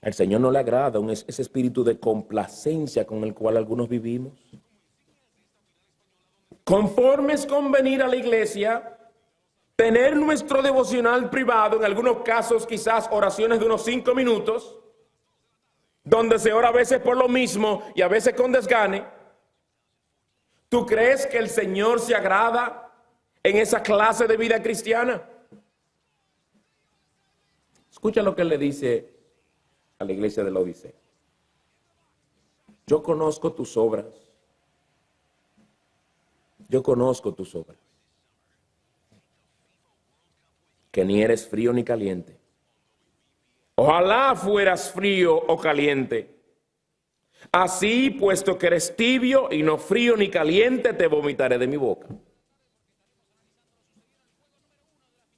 Al Señor no le agrada ese espíritu de complacencia con el cual algunos vivimos. Conformes con venir a la iglesia, tener nuestro devocional privado, en algunos casos quizás oraciones de unos 5 minutos, donde se ora a veces por lo mismo y a veces con desgane. ¿Tú crees que el Señor se agrada en esa clase de vida cristiana? Escucha lo que él le dice a la iglesia de la Odisea. Yo conozco tus obras. Yo conozco tus obras. Que ni eres frío ni caliente. Ojalá fueras frío o caliente. Así, puesto que eres tibio y no frío ni caliente, te vomitaré de mi boca.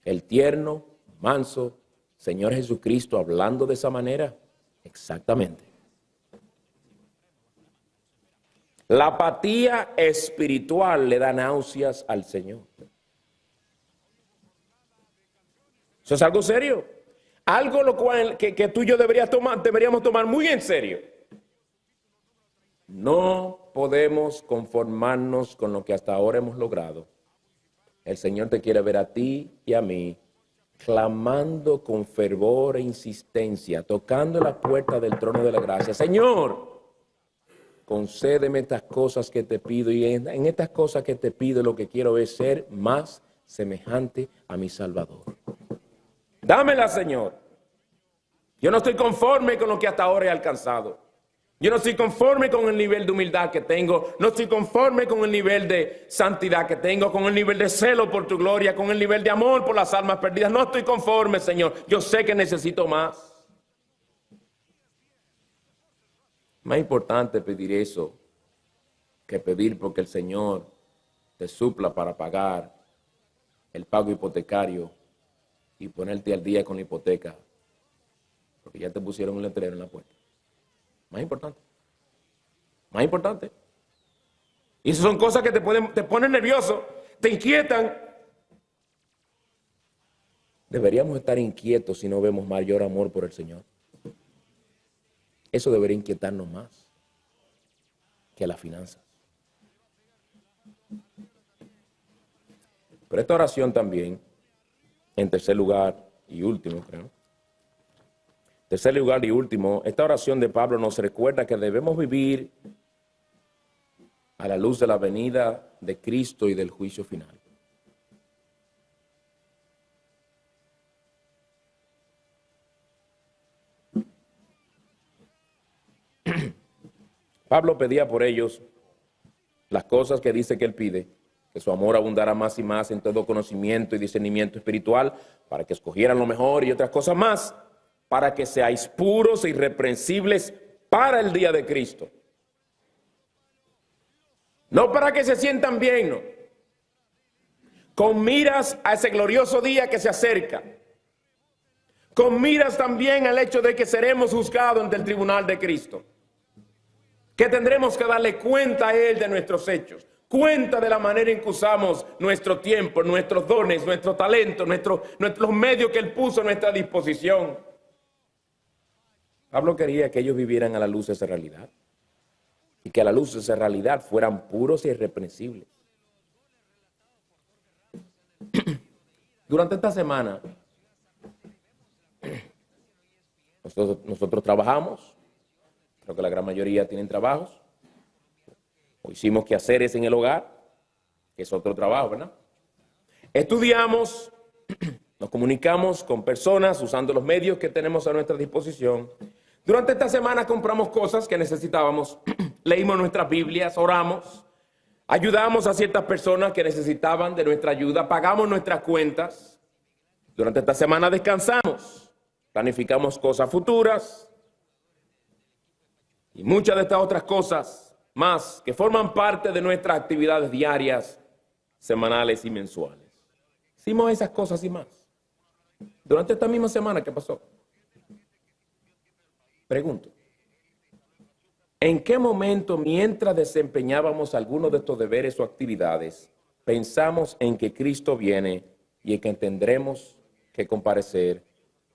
El tierno, manso Señor Jesucristo hablando de esa manera, exactamente. La apatía espiritual le da náuseas al Señor. Eso es algo serio. Algo lo cual que tú y yo deberíamos tomar muy en serio. No podemos conformarnos con lo que hasta ahora hemos logrado. El Señor te quiere ver a ti y a mí clamando con fervor e insistencia, tocando la puerta del trono de la gracia. Señor, concédeme estas cosas que te pido, y en estas cosas que te pido lo que quiero es ser más semejante a mi Salvador. Dámela, Señor. Yo no estoy conforme con lo que hasta ahora he alcanzado. Yo no estoy conforme con el nivel de humildad que tengo. No estoy conforme con el nivel de santidad que tengo, con el nivel de celo por tu gloria, con el nivel de amor por las almas perdidas. No estoy conforme, Señor. Yo sé que necesito más. Más importante pedir eso que pedir porque el Señor te supla para pagar el pago hipotecario y ponerte al día con la hipoteca, porque ya te pusieron un letrero en la puerta. Más importante. Más importante. Y esas son cosas que te ponen nervioso, te inquietan. Deberíamos estar inquietos si no vemos mayor amor por el Señor. Eso debería inquietarnos más que las finanzas. Pero esta oración también, en tercer lugar y último, creo. Tercer lugar y último, esta oración de Pablo nos recuerda que debemos vivir a la luz de la venida de Cristo y del juicio final. Pablo pedía por ellos las cosas que dice que él pide, que su amor abundara más y más en todo conocimiento y discernimiento espiritual, para que escogieran lo mejor y otras cosas más, para que seáis puros e irreprensibles para el día de Cristo. No para que se sientan bien, no. Con miras a ese glorioso día que se acerca. Con miras también al hecho de que seremos juzgados ante el tribunal de Cristo. Que tendremos que darle cuenta a Él de nuestros hechos. Cuenta de la manera en que usamos nuestro tiempo, nuestros dones, nuestros talentos, nuestros medios que Él puso a nuestra disposición. Pablo quería que ellos vivieran a la luz de esa realidad. Y que a la luz de esa realidad fueran puros e irreprensibles. Durante esta semana, nosotros trabajamos. Creo que la gran mayoría tienen trabajos. O hicimos quehaceres en el hogar, que es otro trabajo, ¿verdad? Estudiamos, nos comunicamos con personas usando los medios que tenemos a nuestra disposición. Durante esta semana compramos cosas que necesitábamos, leímos nuestras Biblias, oramos, ayudamos a ciertas personas que necesitaban de nuestra ayuda, pagamos nuestras cuentas. Durante esta semana descansamos, planificamos cosas futuras y muchas de estas otras cosas más que forman parte de nuestras actividades diarias, semanales y mensuales. Hicimos esas cosas y más. Durante esta misma semana, ¿qué pasó? Pregunto, ¿en qué momento, mientras desempeñábamos algunos de estos deberes o actividades, pensamos en que Cristo viene y en que tendremos que comparecer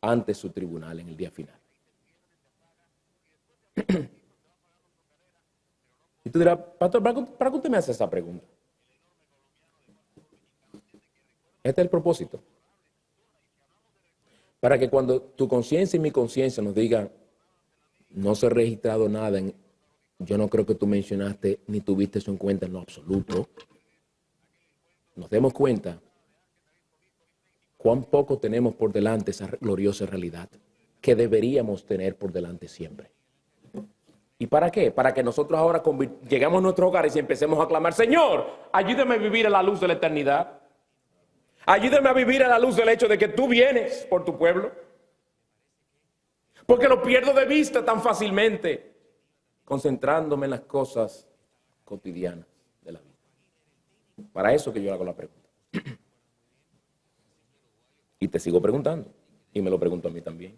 ante su tribunal en el día final? Y tú dirás, pastor, ¿para qué usted me hace esa pregunta? Este es el propósito. Para que cuando tu conciencia y mi conciencia nos digan, no se ha registrado nada, yo no creo que tú mencionaste ni tuviste eso en cuenta en lo absoluto, nos demos cuenta cuán poco tenemos por delante esa gloriosa realidad que deberíamos tener por delante siempre. ¿Y para qué? Para que nosotros ahora llegamos a nuestros hogares y empecemos a clamar, Señor, ayúdame a vivir a la luz de la eternidad. Ayúdame a vivir a la luz del hecho de que tú vienes por tu pueblo. Porque lo pierdo de vista tan fácilmente, concentrándome en las cosas cotidianas de la vida. Para eso que yo hago la pregunta. Y te sigo preguntando, y me lo pregunto a mí también.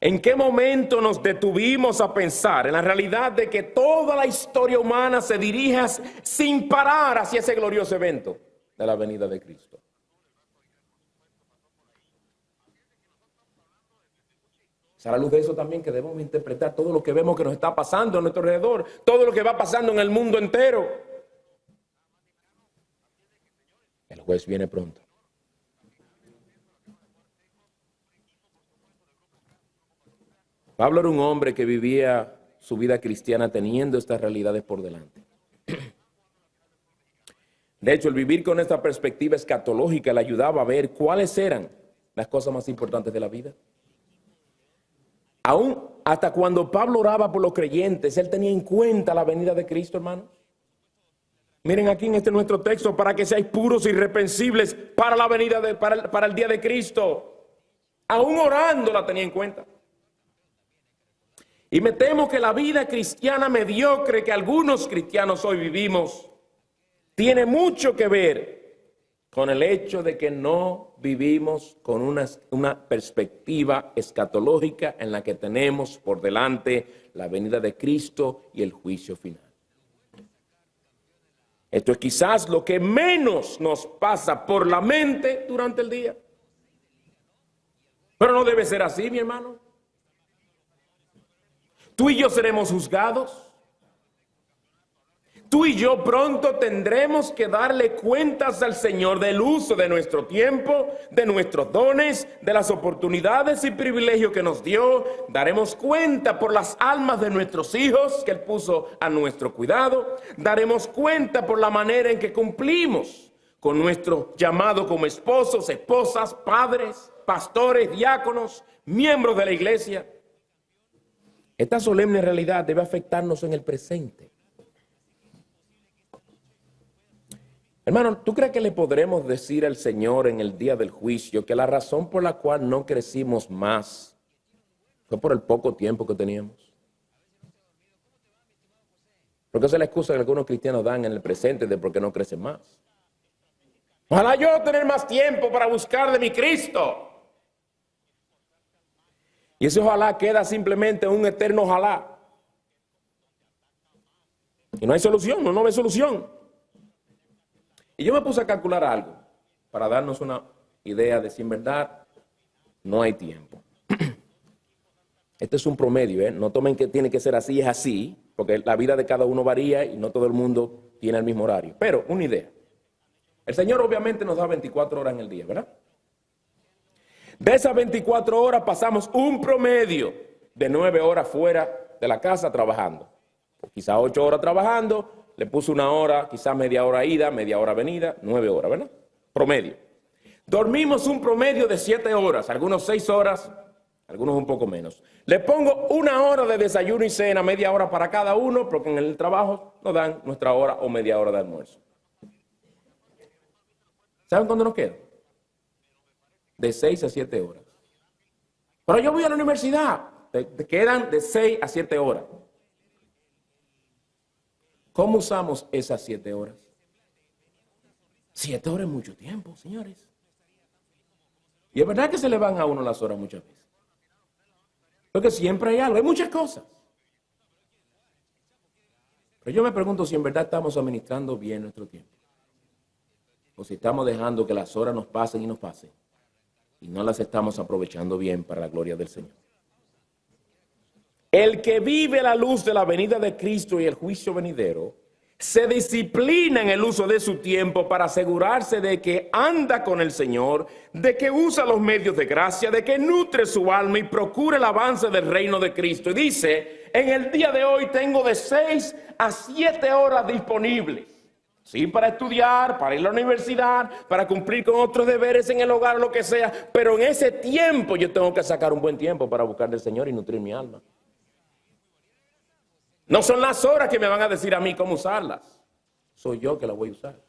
¿En qué momento nos detuvimos a pensar en la realidad de que toda la historia humana se dirige sin parar hacia ese glorioso evento de la venida de Cristo? Es a la luz de eso también que debemos interpretar todo lo que vemos que nos está pasando a nuestro alrededor, todo lo que va pasando en el mundo entero. El juez viene pronto. Pablo era un hombre que vivía su vida cristiana teniendo estas realidades por delante. De hecho, el vivir con esta perspectiva escatológica le ayudaba a ver cuáles eran las cosas más importantes de la vida. Aún hasta cuando Pablo oraba por los creyentes, él tenía en cuenta la venida de Cristo, hermanos. Miren aquí en este nuestro texto, para que seáis puros y irreprensibles para la venida para el día de Cristo. Aún orando la tenía en cuenta. Y me temo que la vida cristiana mediocre que algunos cristianos hoy vivimos tiene mucho que ver con el hecho de que no vivimos con una perspectiva escatológica en la que tenemos por delante la venida de Cristo y el juicio final. Esto es quizás lo que menos nos pasa por la mente durante el día. Pero no debe ser así, mi hermano. Tú y yo seremos juzgados. Tú y yo pronto tendremos que darle cuentas al Señor del uso de nuestro tiempo, de nuestros dones, de las oportunidades y privilegios que nos dio. Daremos cuenta por las almas de nuestros hijos que Él puso a nuestro cuidado. Daremos cuenta por la manera en que cumplimos con nuestro llamado como esposos, esposas, padres, pastores, diáconos, miembros de la iglesia. Esta solemne realidad debe afectarnos en el presente. Hermano, ¿tú crees que le podremos decir al Señor en el día del juicio que la razón por la cual no crecimos más fue por el poco tiempo que teníamos? Porque esa es la excusa que algunos cristianos dan en el presente de por qué no crecen más. Ojalá yo tener más tiempo para buscar de mi Cristo. Y ese ojalá queda simplemente un eterno ojalá. Y no hay solución, no ve solución. Y yo me puse a calcular algo para darnos una idea de si en verdad no hay tiempo. Este es un promedio, ¿eh? No tomen que tiene que ser así, es así, porque la vida de cada uno varía y no todo el mundo tiene el mismo horario. Pero una idea. El Señor obviamente nos da 24 horas en el día, ¿verdad? De esas 24 horas pasamos un promedio de 9 horas fuera de la casa trabajando. Quizás 8 horas trabajando. Le puso una hora, quizás media hora ida, media hora venida, 9 horas, ¿verdad? Promedio. Dormimos un promedio de 7 horas, algunos 6 horas, algunos un poco menos. Le pongo una hora de desayuno y cena, media hora para cada uno, porque en el trabajo nos dan nuestra hora o media hora de almuerzo. ¿Saben cuándo nos queda? De 6 a 7 horas. Pero yo voy a la universidad, te quedan de 6 a 7 horas. ¿Cómo usamos esas 7 horas? 7 horas es mucho tiempo, señores. Y es verdad que se le van a uno las horas muchas veces. Porque siempre hay algo, hay muchas cosas. Pero yo me pregunto si en verdad estamos administrando bien nuestro tiempo. O si estamos dejando que las horas nos pasen y nos pasen. Y no las estamos aprovechando bien para la gloria del Señor. El que vive la luz de la venida de Cristo y el juicio venidero, se disciplina en el uso de su tiempo para asegurarse de que anda con el Señor, de que usa los medios de gracia, de que nutre su alma y procura el avance del reino de Cristo. Y dice, en el día de hoy tengo de 6 a 7 horas disponibles. Sí, para estudiar, para ir a la universidad, para cumplir con otros deberes en el hogar, lo que sea. Pero en ese tiempo yo tengo que sacar un buen tiempo para buscar del Señor y nutrir mi alma. No son las horas que me van a decir a mí cómo usarlas. Soy yo que las voy a usar.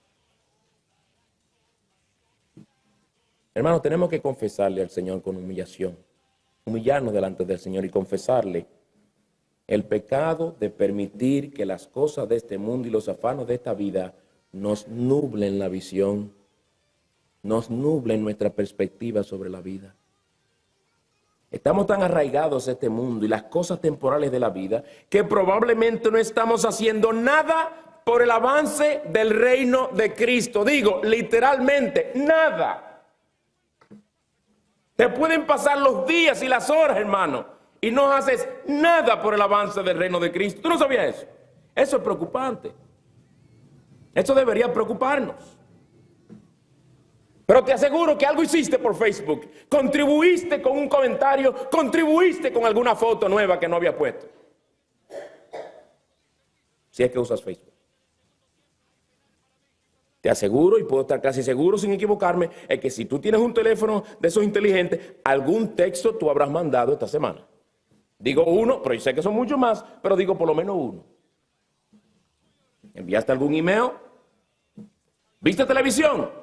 Hermanos, tenemos que confesarle al Señor con humillación. Humillarnos delante del Señor y confesarle el pecado de permitir que las cosas de este mundo y los afanos de esta vida nos nublen la visión, nos nublen nuestra perspectiva sobre la vida. Estamos tan arraigados a este mundo y las cosas temporales de la vida que probablemente no estamos haciendo nada por el avance del reino de Cristo. Digo, literalmente, nada. Te pueden pasar los días y las horas, hermano, y no haces nada por el avance del reino de Cristo. ¿Tú no sabías eso? Eso es preocupante. Eso debería preocuparnos. Pero te aseguro que algo hiciste por Facebook. Contribuiste con un comentario, contribuiste con alguna foto nueva que no había puesto. Si es que usas Facebook. Te aseguro, y puedo estar casi seguro sin equivocarme, es que si tú tienes un teléfono de esos inteligentes, algún texto tú habrás mandado esta semana. Digo uno, pero yo sé que son muchos más, pero digo por lo menos uno. ¿Enviaste algún email? ¿Viste televisión?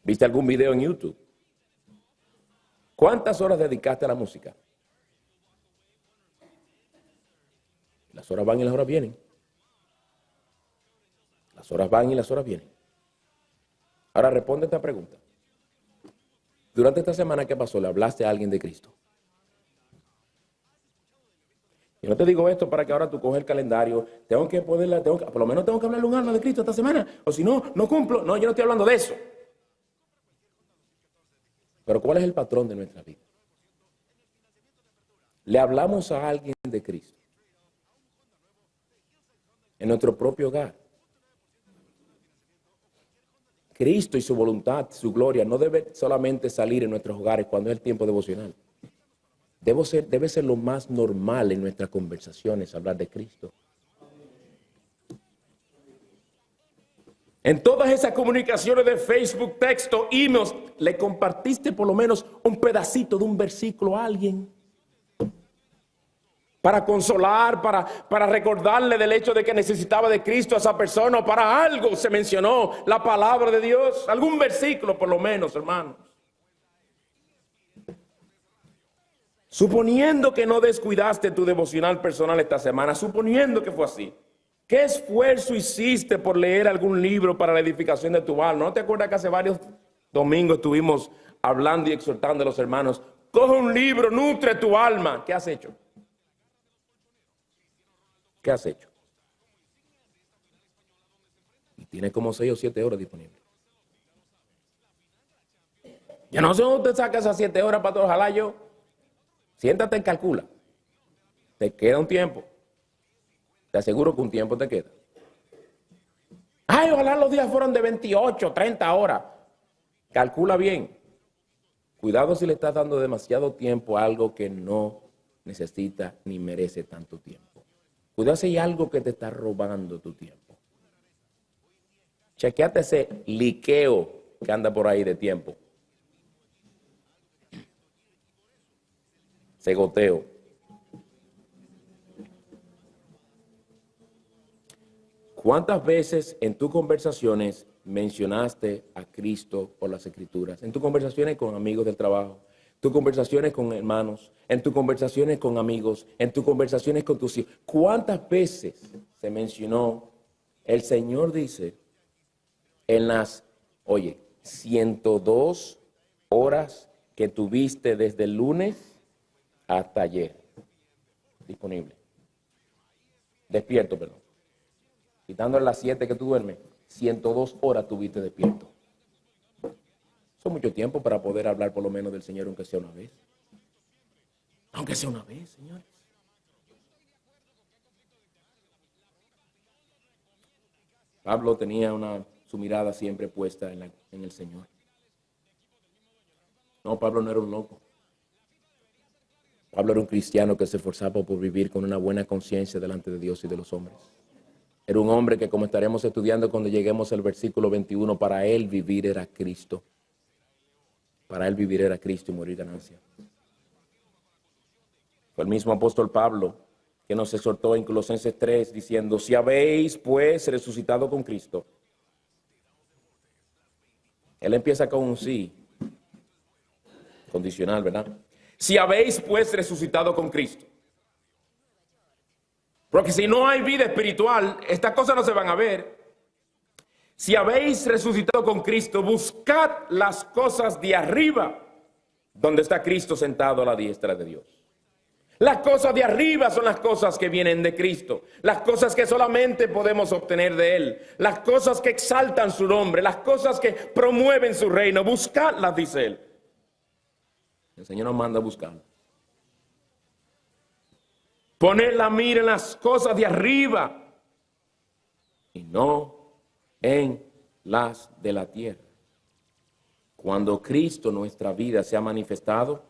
¿Viste algún video en YouTube? ¿Cuántas horas dedicaste a la música? Las horas van y las horas vienen. Las horas van y las horas vienen. Ahora responde esta pregunta. Durante esta semana que pasó, ¿le hablaste a alguien de Cristo? Yo no te digo esto para que ahora tú coges el calendario, por lo menos tengo que hablarle un alma de Cristo esta semana, o si no, no cumplo. No, yo no estoy hablando de eso. Pero ¿cuál es el patrón de nuestra vida? Le hablamos a alguien de Cristo en nuestro propio hogar. Cristo y su voluntad, su gloria, no debe solamente salir en nuestros hogares cuando es el tiempo devocional. Debe ser lo más normal en nuestras conversaciones hablar de Cristo. En todas esas comunicaciones de Facebook, texto, emails, le compartiste por lo menos un pedacito de un versículo a alguien. Para consolar, para recordarle del hecho de que necesitaba de Cristo a esa persona, o para algo se mencionó la palabra de Dios, algún versículo por lo menos, hermanos. Suponiendo que no descuidaste tu devocional personal esta semana, suponiendo que fue así, ¿qué esfuerzo hiciste por leer algún libro para la edificación de tu alma? ¿No te acuerdas que hace varios domingos estuvimos hablando y exhortando a los hermanos? Coge un libro, nutre tu alma. ¿Qué has hecho? ¿Qué has hecho? Y tiene como 6 o 7 horas disponibles. Yo no sé dónde te sacas esas 7 horas para todo, ojalá yo. Siéntate y calcula. Te queda un tiempo. Te aseguro que un tiempo te queda. Ay, ojalá los días fueron de 28, 30 horas. Calcula bien. Cuidado si le estás dando demasiado tiempo a algo que no necesita ni merece tanto tiempo. Cuidado si hay algo que te está robando tu tiempo. Chequeate ese liqueo que anda por ahí de tiempo. Ese goteo. ¿Cuántas veces en tus conversaciones mencionaste a Cristo por las Escrituras? En tus conversaciones con amigos del trabajo, tus conversaciones con hermanos, en tus conversaciones con amigos, en tus conversaciones con tus hijos. ¿Cuántas veces se mencionó? El Señor dice en las, 102 horas que tuviste desde el lunes hasta ayer, disponible. Despierto, perdón. Quitándole las 7 que tú duermes, 102 horas tuviste despierto. Eso es mucho tiempo para poder hablar por lo menos del Señor, aunque sea una vez. Aunque sea una vez, señores. Pablo tenía su mirada siempre puesta en el Señor. No, Pablo no era un loco. Pablo era un cristiano que se esforzaba por vivir con una buena conciencia delante de Dios y de los hombres. Era un hombre que, como estaremos estudiando cuando lleguemos al versículo 21, para él vivir era Cristo. Para él vivir era Cristo y morir ganancia. Fue el mismo apóstol Pablo que nos exhortó en Colosenses 3 diciendo, si habéis pues resucitado con Cristo. Él empieza con un sí, condicional, ¿verdad? Si habéis pues resucitado con Cristo. Porque si no hay vida espiritual, estas cosas no se van a ver. Si habéis resucitado con Cristo, buscad las cosas de arriba, donde está Cristo sentado a la diestra de Dios. Las cosas de arriba son las cosas que vienen de Cristo, las cosas que solamente podemos obtener de Él, las cosas que exaltan su nombre, las cosas que promueven su reino. Buscadlas, dice Él. El Señor nos manda a buscarlas. Poner la mira en las cosas de arriba y no en las de la tierra. Cuando Cristo, nuestra vida, se ha manifestado,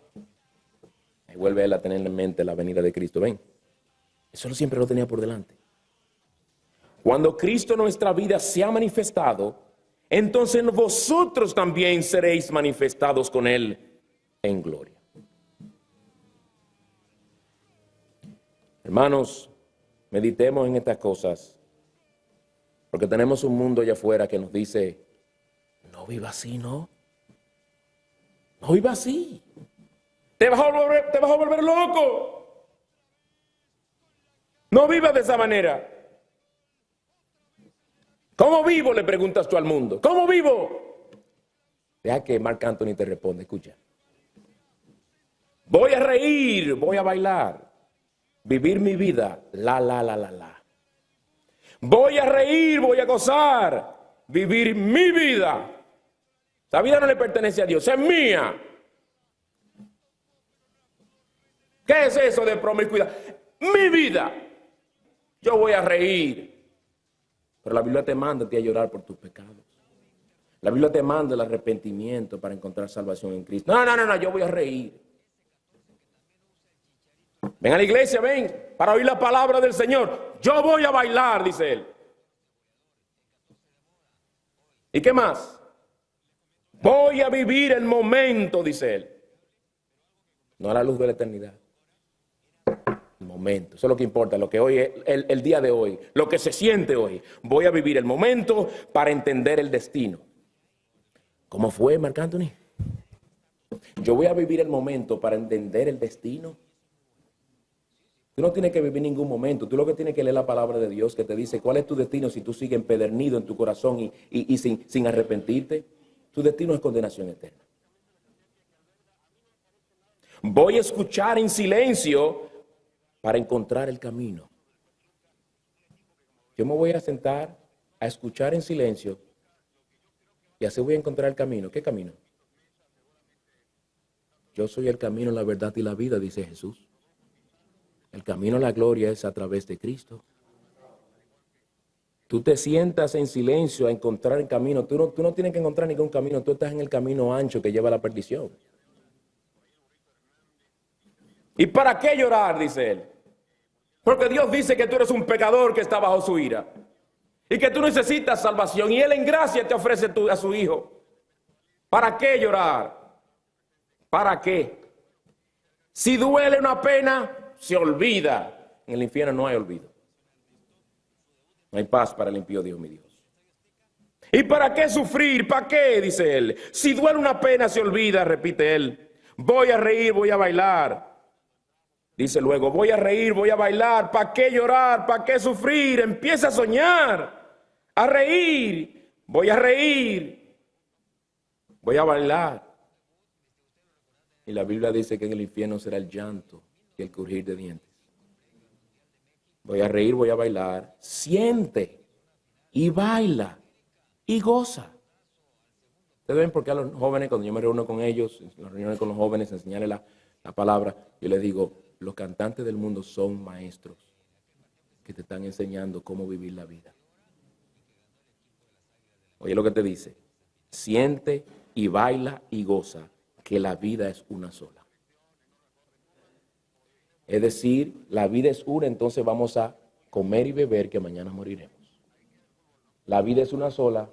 ahí vuelve Él a tener en mente la venida de Cristo. Ven, eso siempre lo tenía por delante. Cuando Cristo, nuestra vida, se ha manifestado, entonces vosotros también seréis manifestados con Él en gloria. Hermanos, meditemos en estas cosas, porque tenemos un mundo allá afuera que nos dice, no viva así, no. No viva así. Te vas a volver loco. No vivas de esa manera. ¿Cómo vivo? Le preguntas tú al mundo. ¿Cómo vivo? Deja que Marc Anthony te responda. Escucha. Voy a reír, voy a bailar. Vivir mi vida. La. Voy a reír, voy a gozar. Vivir mi vida. Esa vida no le pertenece a Dios, es mía. ¿Qué es eso de promiscuidad? Mi vida. Yo voy a reír. Pero la Biblia te manda a ti a llorar por tus pecados. La Biblia te manda el arrepentimiento para encontrar salvación en Cristo. No, yo voy a reír. Ven a la iglesia, ven, para oír la palabra del Señor. Yo voy a bailar, dice él. ¿Y qué más? Voy a vivir el momento, dice él. No a la luz de la eternidad. El momento, eso es lo que importa, lo que hoy es, el día de hoy, lo que se siente hoy. Voy a vivir el momento para entender el destino. ¿Cómo fue, Marc Anthony? Yo voy a vivir el momento para entender el destino. Tú no tienes que vivir ningún momento, tú lo que tienes que leer la palabra de Dios que te dice cuál es tu destino si tú sigues empedernido en tu corazón y sin arrepentirte. Tu destino es condenación eterna. Voy a escuchar en silencio para encontrar el camino. Yo me voy a sentar a escuchar en silencio y así voy a encontrar el camino. ¿Qué camino? Yo soy el camino, la verdad y la vida, dice Jesús. El camino a la gloria es a través de Cristo. Tú te sientas en silencio a encontrar el camino. Tú no tienes que encontrar ningún camino. Tú estás en el camino ancho que lleva a la perdición. ¿Y para qué llorar? Dice él. Porque Dios dice que tú eres un pecador que está bajo su ira. Y que tú necesitas salvación. Y Él en gracia te ofrece a su Hijo. ¿Para qué llorar? ¿Para qué? Si duele una pena, se olvida. En el infierno no hay olvido. No hay paz para el impío, Dios mi Dios. ¿Y para qué sufrir? ¿Para qué? Dice él. Si duele una pena, se olvida, repite él. Voy a reír, voy a bailar. Dice luego, voy a reír, voy a bailar. ¿Para qué llorar? ¿Para qué sufrir? Empieza a soñar, a reír. Voy a reír, voy a bailar. Y la Biblia dice que en el infierno será el llanto y el crujir de dientes. Voy a reír, voy a bailar. Siente y baila y goza. Ustedes ven por qué a los jóvenes, cuando yo me reúno con ellos, en las reuniones con los jóvenes, enseñarles la palabra, yo les digo, los cantantes del mundo son maestros que te están enseñando cómo vivir la vida. Oye lo que te dice, siente y baila y goza, que la vida es una sola. Es decir, la vida es una, entonces vamos a comer y beber que mañana moriremos. La vida es una sola,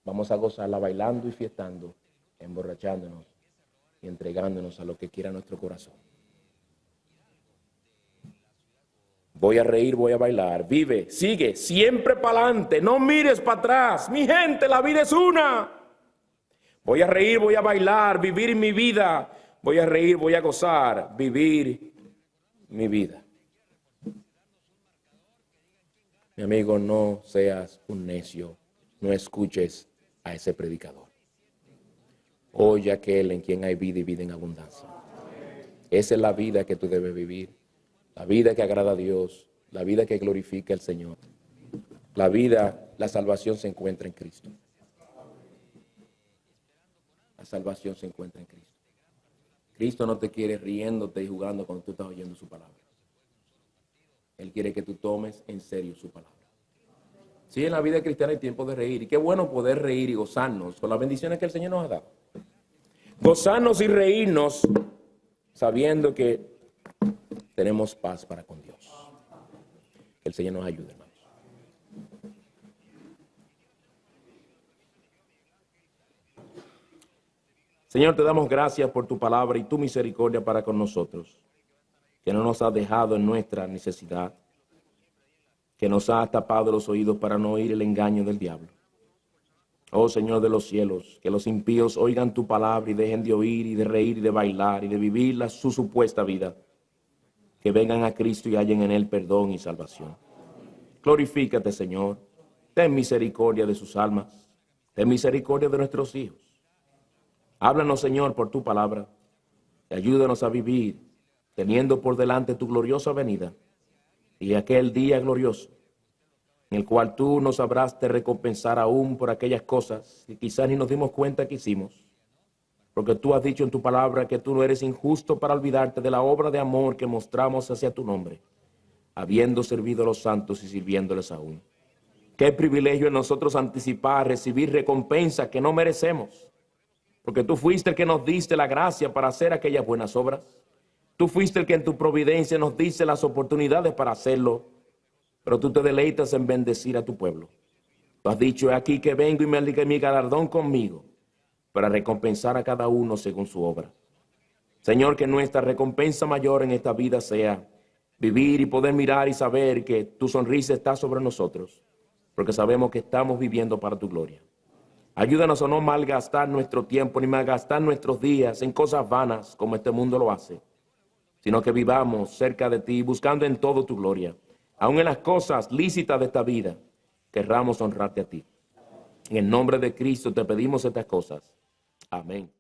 vamos a gozarla bailando y fiestando, emborrachándonos y entregándonos a lo que quiera nuestro corazón. Voy a reír, voy a bailar, vive, sigue, siempre para adelante, no mires para atrás. Mi gente, la vida es una. Voy a reír, voy a bailar, vivir mi vida. Voy a reír, voy a gozar, vivir mi vida. Mi amigo, no seas un necio, no escuches a ese predicador. Oye a aquel en quien hay vida y vida en abundancia. Esa es la vida que tú debes vivir. La vida que agrada a Dios, la vida que glorifica al Señor. La vida, la salvación se encuentra en Cristo. La salvación se encuentra en Cristo. Cristo no te quiere riéndote y jugando cuando tú estás oyendo su palabra. Él quiere que tú tomes en serio su palabra. Sí, en la vida cristiana hay tiempo de reír. Y qué bueno poder reír y gozarnos con las bendiciones que el Señor nos ha dado. Gozarnos y reírnos sabiendo que tenemos paz para con Dios. Que el Señor nos ayude, hermanos. Señor, te damos gracias por tu palabra y tu misericordia para con nosotros, que no nos has dejado en nuestra necesidad, que nos has tapado los oídos para no oír el engaño del diablo. Oh Señor de los cielos, que los impíos oigan tu palabra y dejen de oír y de reír y de bailar y de vivir su supuesta vida. que vengan a Cristo y hallen en Él perdón y salvación. Glorifícate, Señor. Ten misericordia de sus almas. Ten misericordia de nuestros hijos. Háblanos, Señor, por tu palabra. Y ayúdanos a vivir teniendo por delante tu gloriosa venida y aquel día glorioso en el cual tú nos habrás de recompensar aún por aquellas cosas que quizás ni nos dimos cuenta que hicimos. Porque tú has dicho en tu palabra que tú no eres injusto para olvidarte de la obra de amor que mostramos hacia tu nombre, habiendo servido a los santos y sirviéndoles aún. Qué privilegio en nosotros anticipar, recibir recompensa que no merecemos. Porque tú fuiste el que nos diste la gracia para hacer aquellas buenas obras. Tú fuiste el que en tu providencia nos diste las oportunidades para hacerlo. Pero tú te deleitas en bendecir a tu pueblo. Tú has dicho, he aquí que vengo y me aliga mi galardón conmigo para recompensar a cada uno según su obra. Señor, que nuestra recompensa mayor en esta vida sea vivir y poder mirar y saber que tu sonrisa está sobre nosotros, porque sabemos que estamos viviendo para tu gloria. Ayúdanos a no malgastar nuestro tiempo ni malgastar nuestros días en cosas vanas como este mundo lo hace, sino que vivamos cerca de ti, buscando en todo tu gloria. Aun en las cosas lícitas de esta vida, querramos honrarte a ti. En el nombre de Cristo te pedimos estas cosas. Amén.